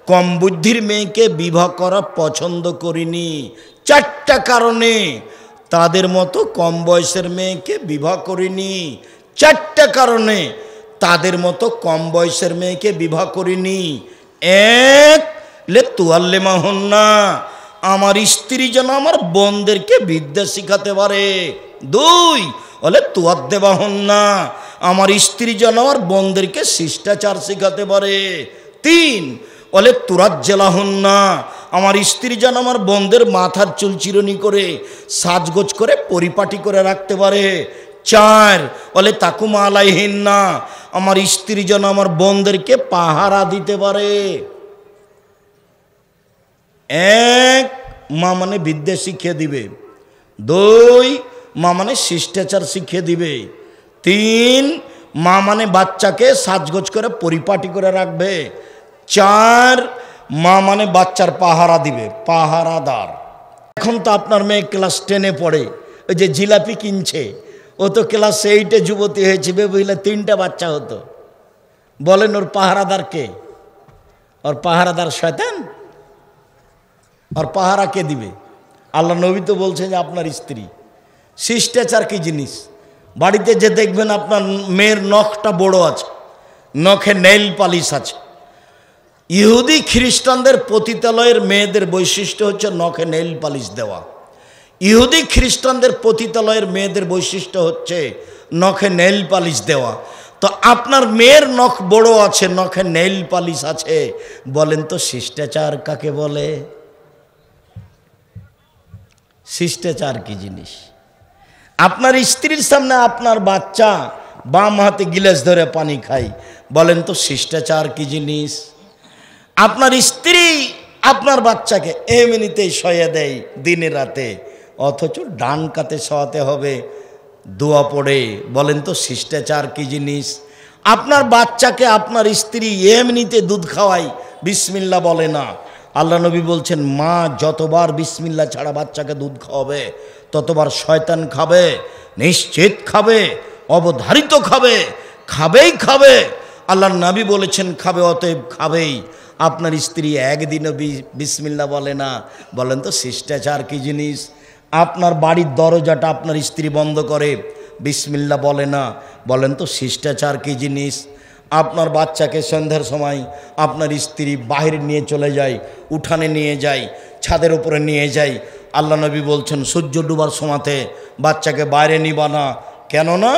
কম বুদ্ধির মেয়েকে বিবাহ করা পছন্দ করিনি। 4টা কারণে তাদের মতো কম বয়সের মেয়েকে বিবাহ করিনি। 4টা কারণে তাদের মতো কম বয়সের মেয়েকে বিবাহ করিনি। 1, লে তুয়াল্লিমাহুন্না, আমার স্ত্রী যেন আমার বোনদেরকে বিদ্যা শিখাতে পারে। 2, বলে তুয়াদ্দেবাহুন্না, আমার স্ত্রী যেন আমার বোনদেরকে শিষ্টাচার শিখাতে পারে। 3, বলে তুরাজ্জেলাহুন্না, আমার স্ত্রী যেন আমার বোনদের মাথার চুল চিরুনি করে সাজগোজ করে পরিপাটি করে রাখতে পারে। 4 বলে তাকুমা আলাইহিন্না, আমার স্ত্রী যেন আমার বোনদেরকে পাহারা দিতে পারে। 1 মা মানে বিদ্যা শিখিয়ে দিবে, 2 মা মানে শিষ্টাচার শিখিয়ে দিবে, 3 মা মানে বাচ্চাকে সাজগোজ করে পরিপাটি করে রাখবে, 4 মা মানে বাচ্চার পাহারা দিবে, পাহারাদার। এখন তো আপনার মেয়ে ক্লাস 10-এ পড়ে, ওই যে জিলাপি কিনছে, ও তো ক্লাস 8-এ যুবতী হয়েছে, বুঝলে 3টা বাচ্চা হতো। বলেন ওর পাহারাদার কে? ওর পাহারাদার শয়তান। আর পাহারা কে দিবে? আল্লাহ নবী তো বলছেন যে আপনার স্ত্রী। শিষ্টাচার কি জিনিস? বাড়িতে যে দেখবেন আপনার মেয়ের নখটা বড় আছে, নখে নেইল পালিশ আছে। ইহুদি খ্রিস্টানদের পতিতালয়ের মেয়েদের বৈশিষ্ট্য হচ্ছে নখে নেইল পালিশ দেওয়া। ইহুদি খ্রিস্টানদের পতিতালয়ের মেয়েদের বৈশিষ্ট্য হচ্ছে নখে নেইল পালিশ দেওয়া। তো আপনার মেয়ের নখ বড় আছে, নখে নেইল পালিশ আছে, বলেন তো শিষ্টাচার কাকে বলে? শিষ্টাচার কি জিনিস? আপনার স্ত্রীর সামনে আপনার বাচ্চা বাম হাতে গিলাস ধরে পানি খায়, বলেন তো শিষ্টাচার কি জিনিস? আপনার স্ত্রী আপনার বাচ্চাকে এমনিতেই শোয়া দেয় দিনে রাতে, অথচ ডান কাতে শোয়াতে হবে দোয়া পড়ে, বলেন তো শিষ্টাচার কি জিনিস? আপনার বাচ্চাকে আপনার স্ত্রী এমনিতে দুধ খাওয়ায়, বিসমিল্লাহ বলে না। আল্লাহ নবী বলছেন মা যতবার বিসমিল্লাহ ছাড়া বাচ্চাকে দুধ খাওয়াবে ততবার শয়তান খাবে, নিশ্চিত খাবে, অবধারিত খাবে, খাবেই খাবে। আল্লাহর নবী বলেছেন খাবে, অতএব খাবেই। আপনার স্ত্রী একদিনও বিসমিল্লাহ বলে না, বলেন তো শিষ্টাচার কি জিনিস? আপনার বাড়ির দরজাটা আপনার স্ত্রী বন্ধ করে, বিসমিল্লাহ বলে না, বলেন তো শিষ্টাচার কি জিনিস? আপনার বাচ্চাকে সন্ধ্যার সময় আপনার স্ত্রী বাইরে নিয়ে চলে যায়, উঠানে নিয়ে যায়, ছাদের উপরে নিয়ে যায়। আল্লাহ নবী বলছেন সূর্য ডুবার সময়তে বাচ্চাকে বাইরে নিবা না, কেননা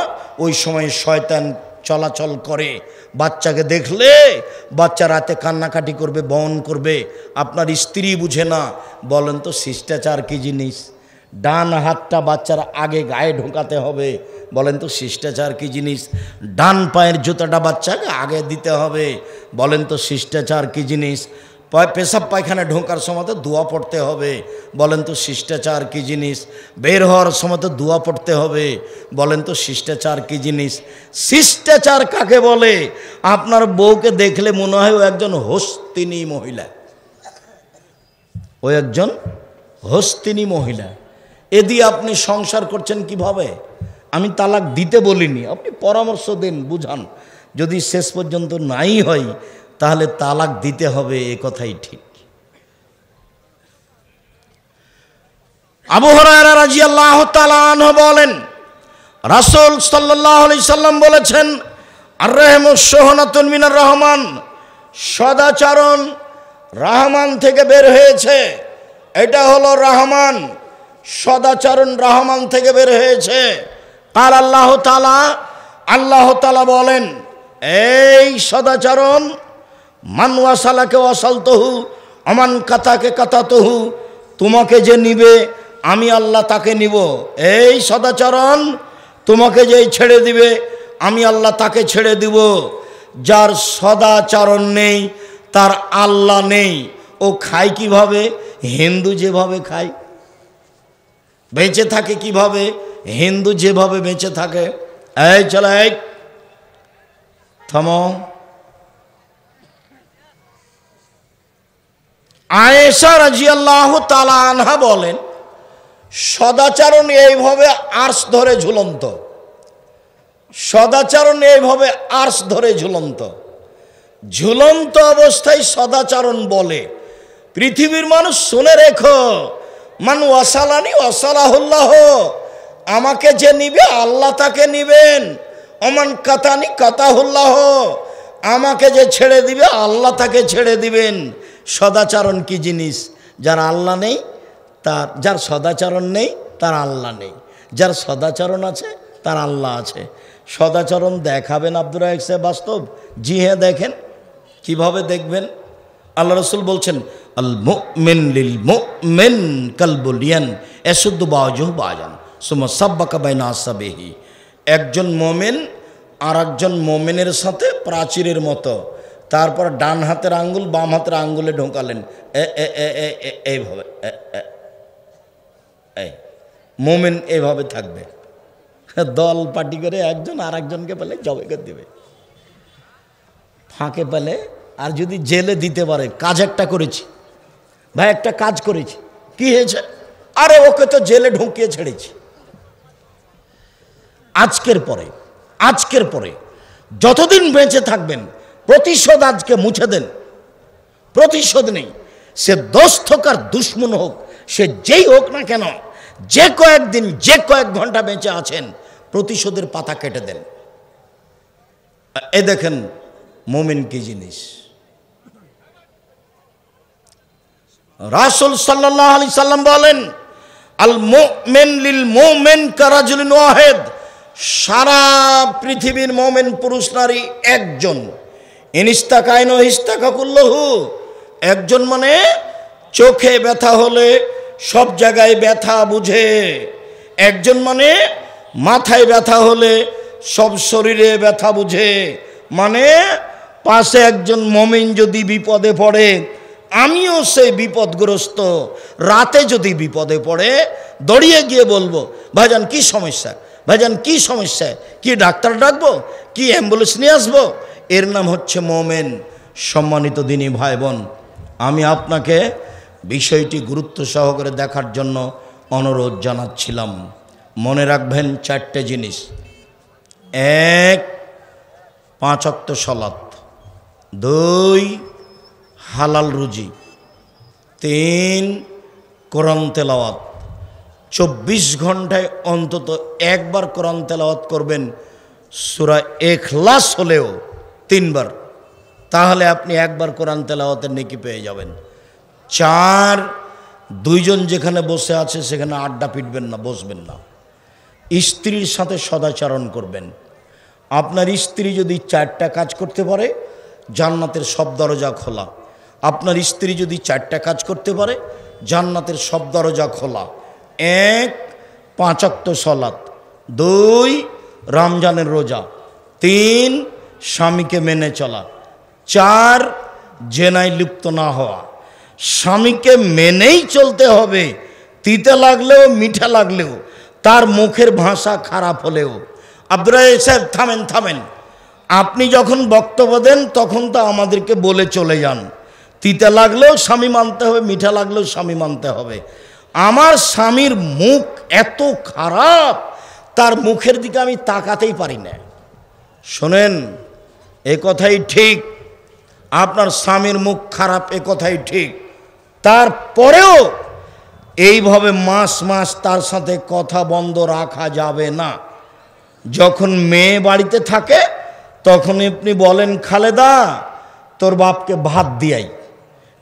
ওই সময় শয়তান চলাচল করে। বাচ্চাকে দেখলে বাচ্চা রাতে কান্নাকাটি করবে, বহন করবে, আপনার স্ত্রী বুঝে না, বলেন তো শিষ্টাচার কি জিনিস? ডান হাতটা বাচ্চার আগে গায়ে ঢোকাতে হবে, বলেন তো শিষ্টাচার কি জিনিস? ডান পায়ের জুতাটা বাচ্চাকে আগে দিতে হবে, বলেন তো শিষ্টাচার কি জিনিস? পেশাব পায়খানা ঢোকার সময় তো দোয়া পড়তে হবে, বলেন তো শিষ্টাচার কি জিনিস? বের হওয়ার সময় তো দোয়া পড়তে হবে, বলেন তো শিষ্টাচার কি জিনিস? শিষ্টাচার কাকে বলে? আপনার বউকে দেখলে মনে হয় ও একজন হস্তিনী মহিলা, ও একজন হস্তিনী মহিলা। এ দিয়ে আপনি সংসার করছেন কিভাবে? আমি তালাক দিতে বলিনি, আপনি পরামর্শ দেন, বুঝান। যদি শেষ পর্যন্ত নাই হয় তাহলে তালাক দিতে হবে, এ কথাই ঠিক। আবু হুরায়রা রাদিয়াল্লাহু তাআলা আনহু বলেন রাসূল সাল্লাল্লাহু আলাইহি সাল্লাম বলেছেন আর-রাহমু শুহনাতুন মিনার রহমান, সদাচরণ রহমান থেকে বের হয়েছে। এটা হলো রহমান, সদাচরণ রহমান থেকে বের হয়েছে। আর আল্লাহ তাআলা বলেন এই সদাচরণ মান ওয়াসালাকে ওয়াসালতহু আমান কাতাকে কাতাতহু, তোমাকে যে নিবে আমি আল্লাহ তাকে নিব। এই সদাচরণ তোমাকে যেই ছেড়ে দিবে আমি আল্লাহ তাকে ছেড়ে দিব। যার সদাচরণ নেই তার আল্লাহ নেই। ও খায় কিভাবে? হিন্দু যেভাবে খায়, বেঁচে থাকে কিভাবে? হিন্দু যেভাবে বেঁচে থাকে। এই চলো, এই থামো। আয়েশা রাদিয়াল্লাহু তাআলা আনহা বলেন সদাচরণ এইভাবে আর্শ ধরে ঝুলন্ত, সদাচরণ এইভাবে আর্শ ধরে ঝুলন্ত, ঝুলন্ত অবস্থায় সদাচরণ বলে। পৃথিবীর মানুষ শুনে রেখো, মান ওয়াসালানি ওয়াসালাহুল্লাহ, আমাকে যে নিবে আল্লাহ তাকে নিবেন। অমান কাতানি কাতাহুল্লাহ, আমাকে যে ছেড়ে দিবে আল্লাহ তাকে ছেড়ে দিবেন। সদাচরণ কি জিনিস? যার আল্লাহ নেই তার, যার সদাচরণ নেই তার আল্লাহ নেই, যার সদাচরণ আছে তার আল্লাহ আছে। সদাচরণ দেখাবেন আব্দুর রাজ্জাক সাহেব বাস্তব? জি হ্যাঁ, দেখেন। কিভাবে দেখবেন? আল্লাহ রসুল বলছেন আল মুমিন লিল মুমিন কাল বুনিয়ান ইয়াশুদ্দু বাযুহু বাযান সুম্মা সাব্বাকা বাইনা আসসাবিহি। একজন মোমেন আর একজন মোমেনের সাথে প্রাচীরের মতো, তারপর ডান হাতের আঙ্গুল বাম হাতের আঙ্গুলে ঢোকালেন, এইভাবে মোমেন এইভাবে থাকবে। দল পার্টি করে একজন আর একজনকে পেলে জবে করে দেবে, ফাঁকে পেলে। আর যদি জেলে দিতে পারে, কাজ একটা করেছি ভাই, একটা কাজ করেছি, কি হয়েছে? আরে ওকে তো জেলে ঢুকিয়ে ছেড়েছি। আজকের পরে যতদিন বেঁচে থাকবেন প্রতিশোধ আজকে মুছে দেন। প্রতিশোধ নেই, সে দোস্ত হোক আর দুশ্মন হোক, সে যেই হোক না কেন, যে কয়েকদিন যে কয়েক ঘন্টা বেঁচে আছেন প্রতিশোধের পাতা কেটে দেন। এ দেখেন মুমিন কি জিনিস। রাসূল সাল্লাল্লাহু আলাইহি সাল্লাম বলেন আল মুমিন লিল মুমিন কারাজুলিন ওয়াহিদ। সারা পৃথিবীর মুমিন পুরুষ নারী একজন। ইনিস্তাকাইন ইস্তাকাকুল্লাহু, একজন মানে চোখে ব্যথা হলে সব জায়গায় ব্যথা বুঝে, একজন মানে মাথায় ব্যথা হলে সব শরীরে ব্যথা বুঝে। মানে পাশে একজন মুমিন যদি বিপদে পড়ে, আমিও সেই বিপদগ্রস্ত, রাতে যদি বিপদে পড়ে দৌড়িয়ে গিয়ে বলবো ভাইজান কি সমস্যা, ভাইজান কি সমস্যা, কি ডাক্তার ডাকবো, কি অ্যাম্বুলেন্স নিয়ে আসবো? এর নাম হচ্ছে মোমেন। সম্মানিত দিনী ভাই বোন, আমি আপনাকে বিষয়টি গুরুত্ব সহকারে দেখার জন্য অনুরোধ জানাচ্ছিলাম। মনে রাখবেন চারটে জিনিস: 1, 5 ওয়াক্ত সালাত, 2, হালাল রুজি, 3, কোরআন তেলাওয়াত। 24 ঘন্টায় অন্তত একবার কোরআন তেলাওয়াত করবেন, সূরা ইখলাস হলেও 3 বার, তাহলে আপনি একবার কোরআন তেলাওয়াতের নেকি পেয়ে যাবেন। 4, 2 জন যেখানে বসে আছে সেখানে আড্ডা পিটবেন না, বসবেন না। স্ত্রীর সাথে সদাচরণ করবেন। আপনার স্ত্রী যদি 4টা কাজ করতে পারে, জান্নাতের সব দরজা খোলা। আপনার স্ত্রী যদি 4টা কাজ করতে পারে, জান্নাতের সব দরজা খোলা। 1, 5 ওয়াক্ত সালাত, 2, রমজানের রোজা, 3, স্বামীকে মেনে চলা, 4, জেনায় লিপ্ত না হওয়া। স্বামীকে মেনেই চলতে হবে, তিতে লাগলেও মিঠা লাগলেও, তার মুখের ভাষা খারাপ হলেও। আব্দুর রাজ্জাক সাহেব থামেন। আপনি যখন বক্তব্য দেন তখন তো আমাদেরকে বলে চলে যান, তিতে লাগলেও স্বামী মানতে হবে, মিঠা লাগলেও স্বামী মানতে হবে। আমার স্বামীর মুখ এত খারাপ, তার মুখের দিকে আমি তাকাতেই পারি না। শোনেন, এ কথাই ঠিক, আপনার স্বামীর মুখ খারাপ, এ কথাই ঠিক। তারপরেও এইভাবে মাস তার সাথে কথা বন্ধ রাখা যাবে না। যখন মেয়ে বাড়িতে থাকে তখন আপনি বলেন খালেদা তোর বাপকে ভাত দিয়াই।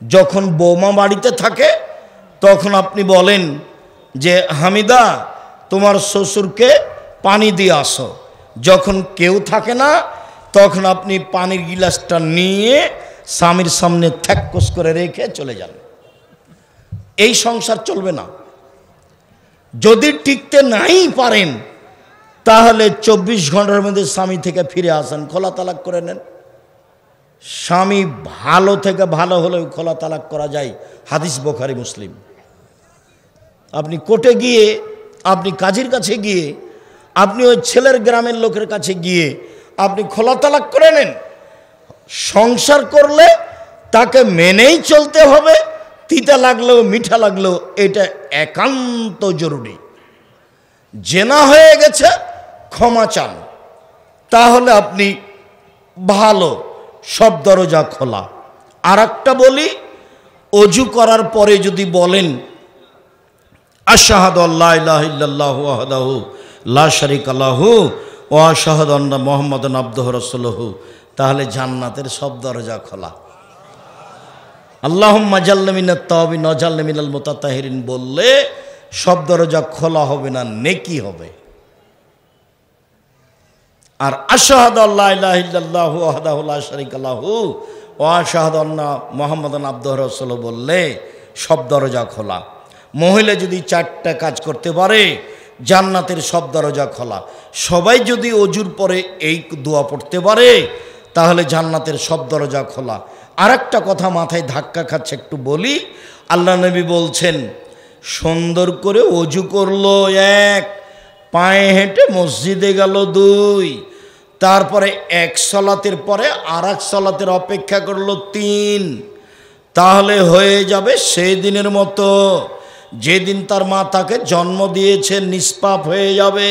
যখন বৌমা বাড়িতে থাকে তখন আপনি বলেন যে হামিদা তোমার শ্বশুরকে পানি দিয়ে আসো। যখন কেউ থাকে না তখন আপনি পানির গিলাসটা নিয়ে স্বামীর সামনে থ্যাক্কস করে রেখে চলে যান। এই সংসার চলবে না। যদি টিকতে নাই পারেন তাহলে 24 ঘন্টার মধ্যে স্বামী থেকে ফিরে আসেন, খোলা তালাক করে নেন। স্বামী ভালো থেকে ভালো হলেও খোলা তালাক করা যায়, হাদিস বুখারী মুসলিম। আপনি কোর্টে গিয়ে, আপনি কাজীর কাছে গিয়ে, আপনি ওই ছেলের গ্রামের লোকের কাছে গিয়ে আপনি খোলা তালাক করে নেন। সংসার করলে তাকে মেনেই চলতে হবে, তিতা লাগলেও মিঠা লাগলেও, এটা একান্ত জরুরি। জেনা হয়ে গেছে, ক্ষমা চান, তাহলে আপনি ভালো, সব দরজা খোলা। আর একটা বলি, অজু করার পরে যদি বলেন আশহাদু আল্লা ইলাহা ইল্লাল্লাহু ওয়াহদাহু লা শারীকা লাহু ওয়া আশহাদু আন্না মুহাম্মাদান আবদুহু রাসূলুহু, তাহলে জান্নাতের সব দরজা খোলা। আল্লাহুম্মা জাল্লা মিনাত তাওয়াবিন ওয়া জাল্লা মিনাল মুতাতাহিরিন বললে সব দরজা খোলা হবে না, নেকি হবে। আর আশহাদু আল্লা ইলাহা ইল্লাল্লাহু ওয়াহদাহু লা শারীকা লাহু ওয়া আশহাদু আন্না মুহাম্মাদান আবদুহু রাসূলুহু বললে সব দরজা খোলা। মহিলা যদি 4টা কাজ করতে পারে জান্নাতের সব দরজা খোলা। সবাই যদি অজুর পরে এই দোয়া পড়তে পারে তাহলে জান্নাতের সব দরজা খোলা। আরেকটা কথা মাথায় ধাক্কা খাচ্ছে, একটু বলি। আল্লাহ নবী বলছেন সুন্দর করে অজু করলো 1, পায়ে হেঁটে মসজিদে গেল 2, তারপরে 1 সালাতের পরে আরেক সালাতের অপেক্ষা করলো 3, তাহলে হয়ে যাবে সেই দিনের মতো যেদিন তার মা তাকে জন্ম দিয়েছে, নিষ্পাপ হয়ে যাবে।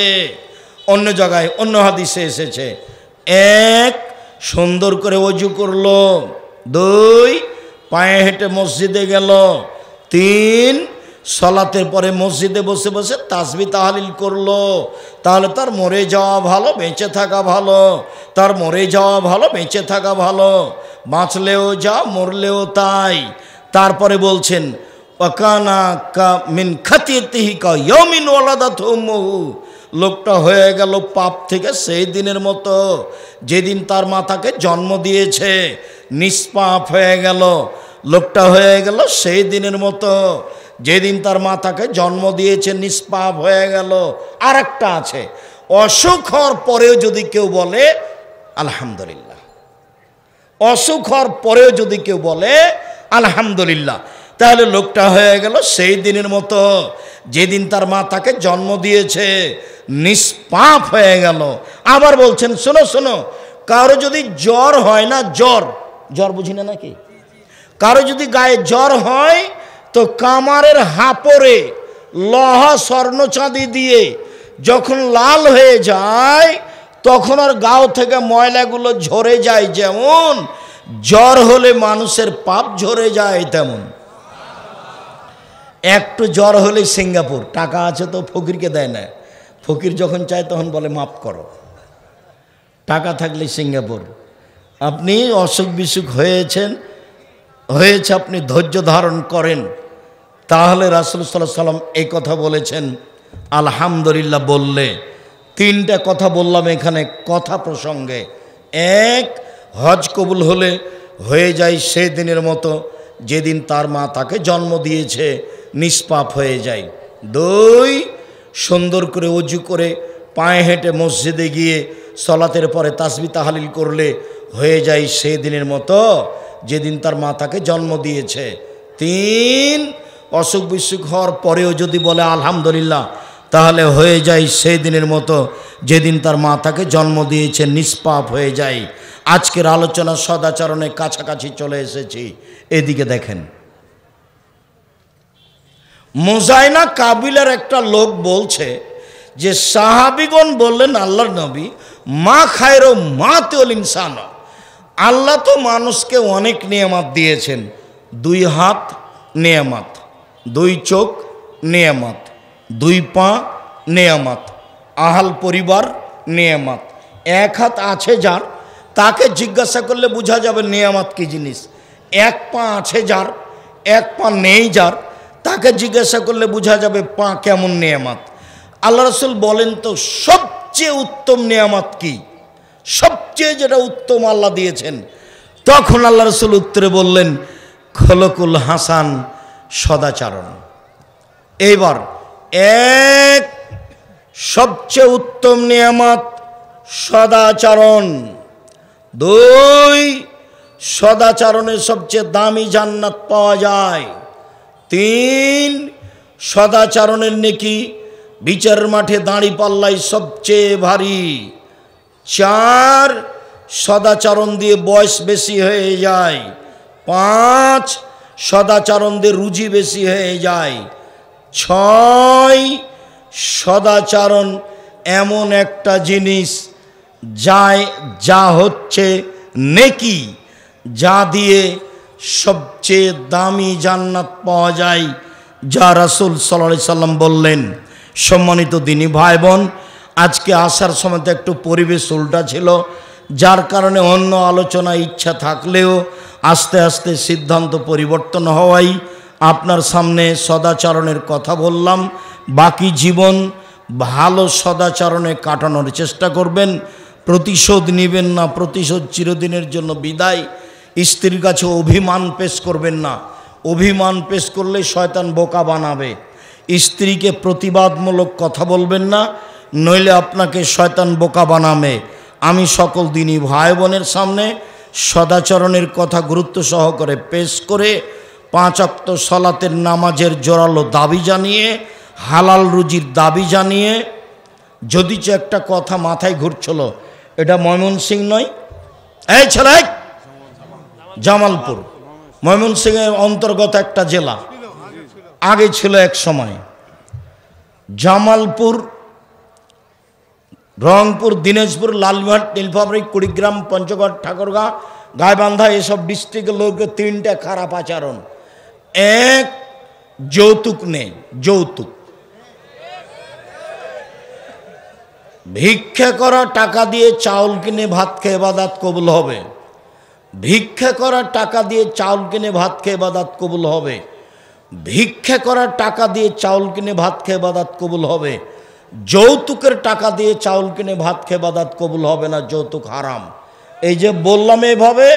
অন্য জায়গায় অন্য হাদিসে এসেছে 1 সুন্দর করে অজু করলো, 2 পায়ে হেঁটে মসজিদে গেল, 3 সালাতের পরে মসজিদে বসে বসে তাসবিহ তাহলিল করলো। তাহলে তার মরে যাওয়া ভালো বেঁচে থাকা ভালো, তার মরে যাওয়া ভালো বেঁচে থাকা ভালো, বাঁচলেও যা মরলেও তাই। তারপরে বলছেন ওয়াকানা কা মিন খাতিয়াতিহি কা ইয়াউমিন ওয়ালাদাতহু উম্মুহু, লোকটা হয়ে গেল পাপ থেকে সেই দিনের মতো যেদিন তার মা তাকে জন্ম দিয়েছে, নিষ্পাপ হয়ে গেল। লোকটা হয়ে গেল সেই দিনের মতো যেদিন তার মা তাকে জন্ম দিয়েছে, নিষ্পাপ হয়ে গেল। আর একটা আছে, অসুখ হওয়ার পরেও যদি কেউ বলে আলহামদুলিল্লাহ, অসুখ হওয়ার পরেও যদি কেউ বলে আলহামদুলিল্লাহ, তাহলে লোকটা হয়ে গেল সেই দিনের মতো যেদিন তার মা তাকে জন্ম দিয়েছে, নিষ্পাপ হয়ে গেল। আবার বলছেন শোনো শোনো, কারো যদি জ্বর হয় না, জ্বর বুঝি না নাকি, কারো যদি গায়ে জ্বর হয় তো কামারের হাপড়ে লোহা স্বর্ণ চাঁদি দিয়ে যখন লাল হয়ে যায় তখন আর গাও থেকে ময়লাগুলো ঝরে যায়। যেমন জ্বর হলে মানুষের পাপ ঝরে যায়, তেমন একটু জ্বর হলে সিঙ্গাপুর, টাকা আছে তো ফকিরকে দেয় না, ফকির যখন চায় তখন বলে মাফ করো, টাকা থাকলে সিঙ্গাপুর। আপনি অসুখ বিসুখ হয়েছে আপনি ধৈর্য ধারণ করেন, তাহলে রাসূল সাল্লাল্লাহু আলাইহি সাল্লাম এই কথা বলেছেন আলহামদুলিল্লাহ বললে। 3টা কথা বললাম এখানে কথা প্রসঙ্গে। 1 হজ কবুল হলে হয়ে যায় সেই দিনের মতো যেদিন তার মা তাকে জন্ম দিয়েছে, নিষ্পাপ হয়ে যায়। 2 সুন্দর করে অজু করে পায়ে হেঁটে মসজিদে গিয়ে সালাতের পরে তাসবিহ তাহলিল করলে হয়ে যায় সেই দিনের মতো যেদিন তার মা তাকে জন্ম দিয়েছে। 3 অসুখ বিসুখ হওয়ার পরেও যদি বলে আলহামদুলিল্লাহ, তাহলে হয়ে যায় সেই দিনের মতো যেদিন তার মা তাকে জন্ম দিয়েছে, নিষ্পাপ হয়ে যায়। আজকের আলোচনা সদাচরণের কাছাকাছি চলে এসেছি। এদিকে দেখেন, মুজাইনা কাবিলার একটা লোক বলছে যে সাহাবিগণ বললেন আল্লাহর নবী মা খায়রো মা তেল ইনসান, আল্লাহ তো মানুষকে অনেক নিয়ামত দিয়েছেন। 2 হাত নিয়ামত, 2 চোখ নিয়ামত, 2 পা নিয়ামত, আহাল পরিবার নিয়ামত। 1 হাত আছে যার, তাকে জিজ্ঞাসা করলে বোঝা যাবে নিয়ামত কি জিনিস। 1 পা আছে যার, 1 পা নেই যার, তাকে জিজ্ঞাসা করলে বোঝা যাবে পা কেমন নিয়ামত। আল্লাহ রাসূল বলেন তো সবচেয়ে উত্তম নিয়ামত কি, সবচেয়ে যেটা উত্তম আল্লাহ দিয়েছেন। তখন আল্লাহ রাসূল উত্তরে বললেন খলকুল হাসান, সদাচরণ। এইবার 1 সবচেয়ে উত্তম নিয়ামত সদাচরণ, 2 সদাচরণের সবচেয়ে দামি জান্নাত পাওয়া যায়, 3 সদাচরণের নেকি বিচারের মাঠে দাঁড়িপাল্লায় সবচেয়ে ভারী, 4 সদাচরণ দিয়ে বয়স বেশি হয়ে যায়, 5 সদাচরণ দিয়ে রুজি বেশি হয়ে যায়, 6 সদাচরণ এমন একটা জিনিস যা হচ্ছে নেকি, যা দিয়ে সবচেয়ে দামি জান্নাত পাওয়া যায়, যা রাসূল সাল্লাল্লাহু আলাইহি সাল্লাম বললেন। সম্মানিত দিনী ভাই বোন, আজকে আসার সময় তো একটু পরিবেশ উল্টা ছিল, যার কারণে অন্য আলোচনা ইচ্ছা থাকলেও আস্তে আস্তে সিদ্ধান্ত পরিবর্তন হওয়াই আপনার সামনে সদাচরণের কথা বললাম। বাকি জীবন ভালো সদাচরণে কাটানোর চেষ্টা করবেন, প্রতিশোধ নেবেন না, প্রতিশোধ চিরদিনের জন্য বিদায়। স্ত্রীর কাছে অভিমান পেশ করবেন না। অভিমান পেশ করলে শয়তান বোকা বানাবে। স্ত্রীকে প্রতিবাদমূলক কথা বলবেন না, নইলে আপনাকে শয়তান বোকা বানাবে। আমি সকল দিনই ভাই বোনের সামনে সদাচরণের কথা গুরুত্ব সহকারে পেশ করে 5 ওয়াক্ত সালাতের নামাজের জোরালো দাবি জানিয়ে, হালাল রুজির দাবি জানিয়ে, যদি একটা কথা মাথায় ঘুরছিল, এটা ময়মনসিংহ নয়, এই ছেলে, জামালপুর ময়মনসিংহের অন্তর্গত একটা জেলা, আগে ছিল এক সময়। জামালপুর, রংপুর, দিনাজপুর, লালমোহন, নীলফামারী, কুড়িগ্রাম, পঞ্চগড়, ঠাকুরগাঁও, গাইবান্ধা এসব ডিস্ট্রিক্টের লোকের 3টে খারাপ আচরণ। এক, যৌতুক নেই। যৌতুক, ভিক্ষা করা টাকা দিয়ে চাউল কিনে ভাত খেয়ে ইবাদত কবুল হবে। ভিক্ষা করা টাকা দিয়ে চাউল কিনে ভাত খেয়ে ইবাদত কবুল হবে। ভিক্ষা করার টাকা দিয়ে চাউল কিনে ভাত খেয়ে ইবাদত কবুল হবে। যৌতুকের টাকা দিয়ে চাউল কিনে ভাত খেয়ে ইবাদত কবুল হবে না, যৌতুক হারাম। এই যে বললাম, এইভাবে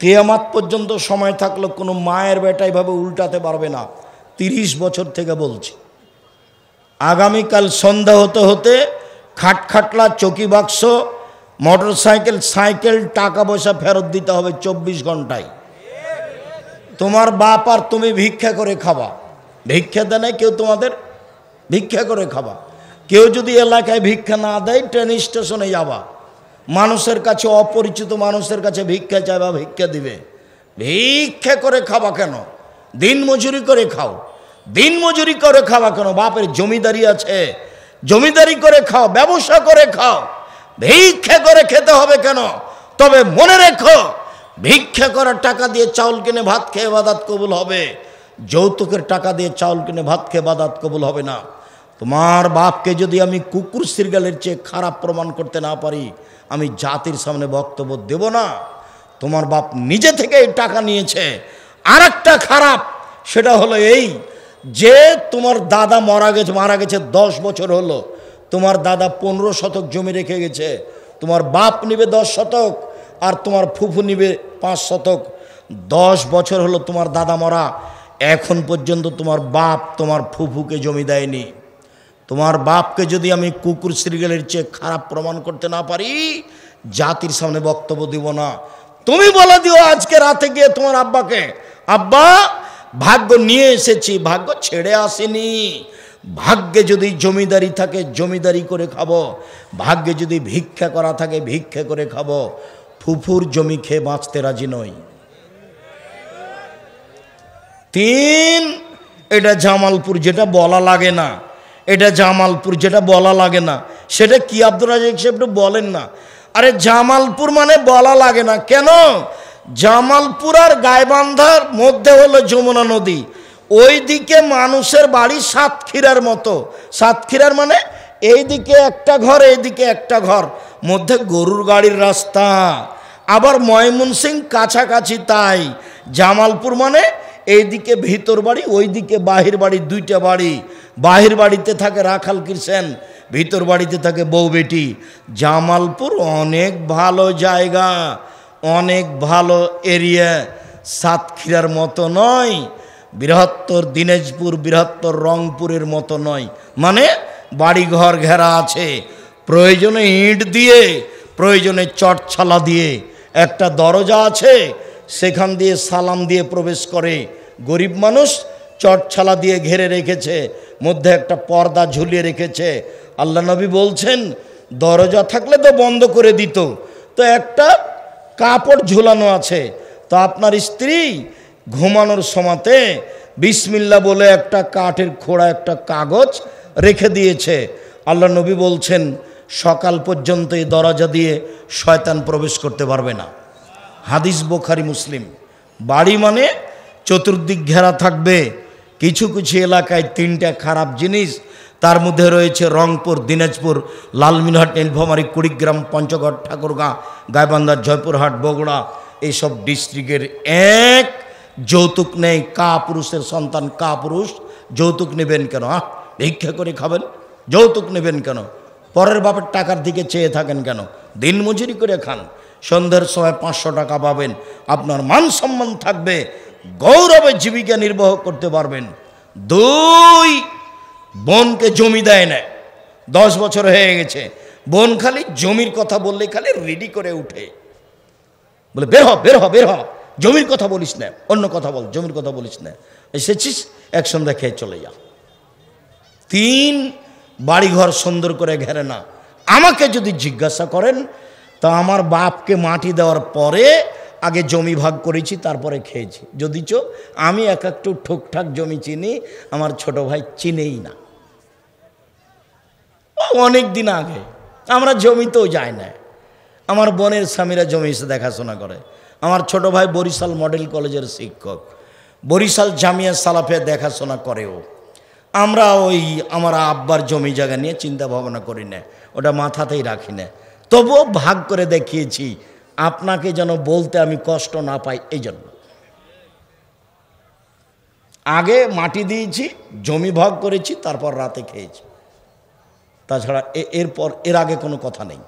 কিয়ামত পর্যন্ত সময় থাকলে কোনো মায়ের বেটা এইভাবে উল্টাতে পারবে না। 30 বছর থেকে বলছি। আগামীকাল সন্ধ্যা হতে হতে খাটখাটলা, চকি বাক্স, মোটর সাইকেল, সাইকেল, টাকা পয়সা ফেরত দিতে হবে 24 ঘন্টায়। তোমার বাপ আর তুমি ভিক্ষা করে খাবা। ভিক্ষা দেয় না কেউ তোমাদের? ভিক্ষা করে খাবা। কেউ যদি এলাকায় ভিক্ষা না দেয়, ট্রেন স্টেশনে যাবা, মানুষের কাছে, অপরিচিত মানুষের কাছে ভিক্ষা চাইবা, ভিক্ষা দিবে। ভিক্ষা করে খাবা কেন? দিন মজুরি করে খাও। দিন মজুরি করে খাওয়া কেন? বাপের জমিদারি আছে, জমিদারি করে খাও, ব্যবসা করে খাও। ভিক্ষা করে খেতে হবে কেন? তবে মনে রেখো, ভিক্ষা করার টাকা দিয়ে চাউল কিনে ভাত খেয়ে ইবাদত কবুল হবে। যৌতুকের টাকা দিয়ে চাউল কিনে ভাত খেয়ে ইবাদত কবুল হবে না। তোমার বাপকে যদি আমি কুকুর শৃগালের চেয়ে খারাপ প্রমাণ করতে না পারি, আমি জাতির সামনে বক্তব্য দেব না। তোমার বাপ নিজে থেকে এই টাকা নিয়েছে। আর একটা খারাপ, সেটা হলো এই যে তোমার দাদা মারা গেছে 10 বছর হলো। তোমার দাদা 15 শতক জমি রেখে গেছে। তোমার বাপ নিবে 10 শতক, আর তোমার ফুফু নিবে 5 শতক। 10 বছর হলো তোমার দাদা মরা, এখন পর্যন্ত তোমার বাপ তোমার ফুফুকে জমি দেয়নি। তোমার বাপকে যদি আমি কুকুর শৃগালের চেয়ে খারাপ প্রমাণ করতে না পারি, জাতির সামনে বক্তব্য দিব না। তুমি বলে দিও আজকে রাতে গিয়ে তোমার আব্বাকে, আব্বা ভাগ্য নিয়ে এসেছি, ভাগ্য ছেড়ে আসেনি। ভাগ্যে যদি জমিদারি থাকে জমিদারি করে খাবো, ভাগ্যে যদি ভিক্ষা করা থাকে ভিক্ষা করে খাবো। ফুফুর জমি খেয়ে বাঁচতে রাজি নই। 3, এটা জামালপুর, যেটা বলা লাগে না। এটা জামালপুর, যেটা বলা লাগে না। সেটা কি আব্দুর রাজাক সাহেব একটু বলেন না। আরে জামালপুর মানে বলা লাগে না কেন? জামালপুর আর গাইবান্ধার মধ্যে হলো যমুনা নদী। ওই দিকে মানুষের বাড়ি সাতক্ষীরার মতো। সাতক্ষীরার মানে এইদিকে একটা ঘর, এইদিকে একটা ঘর, মধ্যে গরুর গাড়ির রাস্তা। আবার ময়মনসিংহ কাছাকাছি। তাই জামালপুর মানে এইদিকে ভিতর বাড়ি, ওইদিকে বাহির বাড়ি, 2টা বাড়ি। বাহির বাড়িতে থাকে রাখাল কিষেন, ভিতর বাড়িতে থাকে বউ বেটি। জামালপুর অনেক ভালো জায়গা, অনেক ভালো এরিয়া। সাতক্ষীরার মতো নয়, বৃহত্তর দিনাজপুর, বৃহত্তর রংপুরের মতো নয়। মানে বাড়িঘর ঘেরা আছে, প্রয়োজনে ইট দিয়ে, প্রয়োজনে চটছালা দিয়ে। একটা দরজা আছে, সেখান দিয়ে সালাম দিয়ে প্রবেশ করে। গরিব মানুষ চটছালা দিয়ে ঘেরে রেখেছে, মধ্যে একটা পর্দা ঝুলিয়ে রেখেছে। আল্লাহ নবী বলছেন, দরজা থাকলে তো বন্ধ করে দিত, তো একটা কাপড় ঝুলানো আছে। তো আপনার স্ত্রী ঘুমানোর সময়তে বিসমিল্লাহ বলে একটা কাঠের খোড়া, একটা কাগজ রেখে দিয়েছে। আল্লাহ নবী বলছেন, সকাল পর্যন্ত এই দরজা দিয়ে শয়তান প্রবেশ করতে পারবে না। হাদিস বুখারী মুসলিম। বাড়ি মানে চতুর্দিক ঘেরা থাকবে। কিছু কিছু এলাকায় 3টা খারাপ জিনিস, তার মধ্যে রয়েছে রংপুর, দিনাজপুর, লালমিনহাট, নীলফামারী, কুড়িগ্রাম, পঞ্চগড়, ঠাকুরগাঁও, গাইবান্ধা, জয়পুরহাট, বগুড়া, এইসব ডিস্ট্রিক্টের। এক, যৌতুক নেই। পুরুষের সন্তান পুরুষ, যৌতুক নেবেন কেন? ভিক্ষা করে খাবেন, যৌতুক নেবেন কেন? পরের বাপের টাকার দিকে চেয়ে থাকেন কেন? দিন মজুরি করে খান। সন্ধ্যের সময় 500 টাকা পাবেন, আপনার মান সম্মান থাকবে, গৌরবে জীবিকা নির্বাহ করতে পারবেন। 2, বোনকে জমি দেয় না, 10 বছর হয়ে গেছে, বোন খালি জমির কথা বললে খালি রেডি করে উঠে, বলে বের হ বের হ বের হ, জমির কথা বলিস না, অন্য কথা বল, জমির কথা বলিস না, এসেছিস এক সন্ধ্যা খেয়ে চলে যা। 3, বাড়িঘর সুন্দর করে ঘেরে না। আমাকে যদি জিজ্ঞাসা করেন তা আমার বাপকে মাটি দেওয়ার পরে আগে জমি ভাগ করেছি, তারপরে খেয়েছি। যদিচ আমি এক একটু ঠুকঠাক জমি চিনি, আমার ছোট ভাই চিনেই না। অনেক দিন আগে আমরা জমিতেও যাই না, আমার বোনের স্বামীরা জমি এসে দেখাশোনা করে। আমার ছোট ভাই বরিশাল মডেল কলেজের শিক্ষক, বরিশাল জামিয়া সালাফিয়া দেখাশোনা করেও। আমরা ওই আমার আব্বার জমি জায়গা নিয়ে চিন্তা ভাবনা করি না, ওটা মাথাতেই রাখি না। তবুও ভাগ করে দেখিয়েছি, আপনাকে যেন বলতে আমি কষ্ট না পাই এই জন্য। আগে মাটি দিয়েছি, জমি ভাগ করেছি, তারপর রাতে খেয়েছি, তাছাড়া এর আগে কোনো কথা নেই।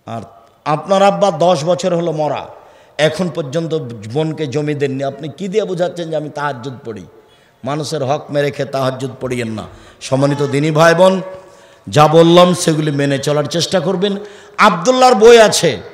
আর আপনার আব্বা 10 বছর হলো মরা, এখন পর্যন্ত বোনকে জমি দেননি। আপনি কি দিয়ে বোঝাচ্ছেন যে আমি তাহাজ্জুদ পড়ি? মানুষের হক মেরে খেয়ে তাহাজ্জুদ পড়িয়েন না। সম্মানিত দিনী ভাই বোন, যা বললাম সেগুলি মেনে চলার চেষ্টা করবেন। আব্দুল্লাহর বই আছে,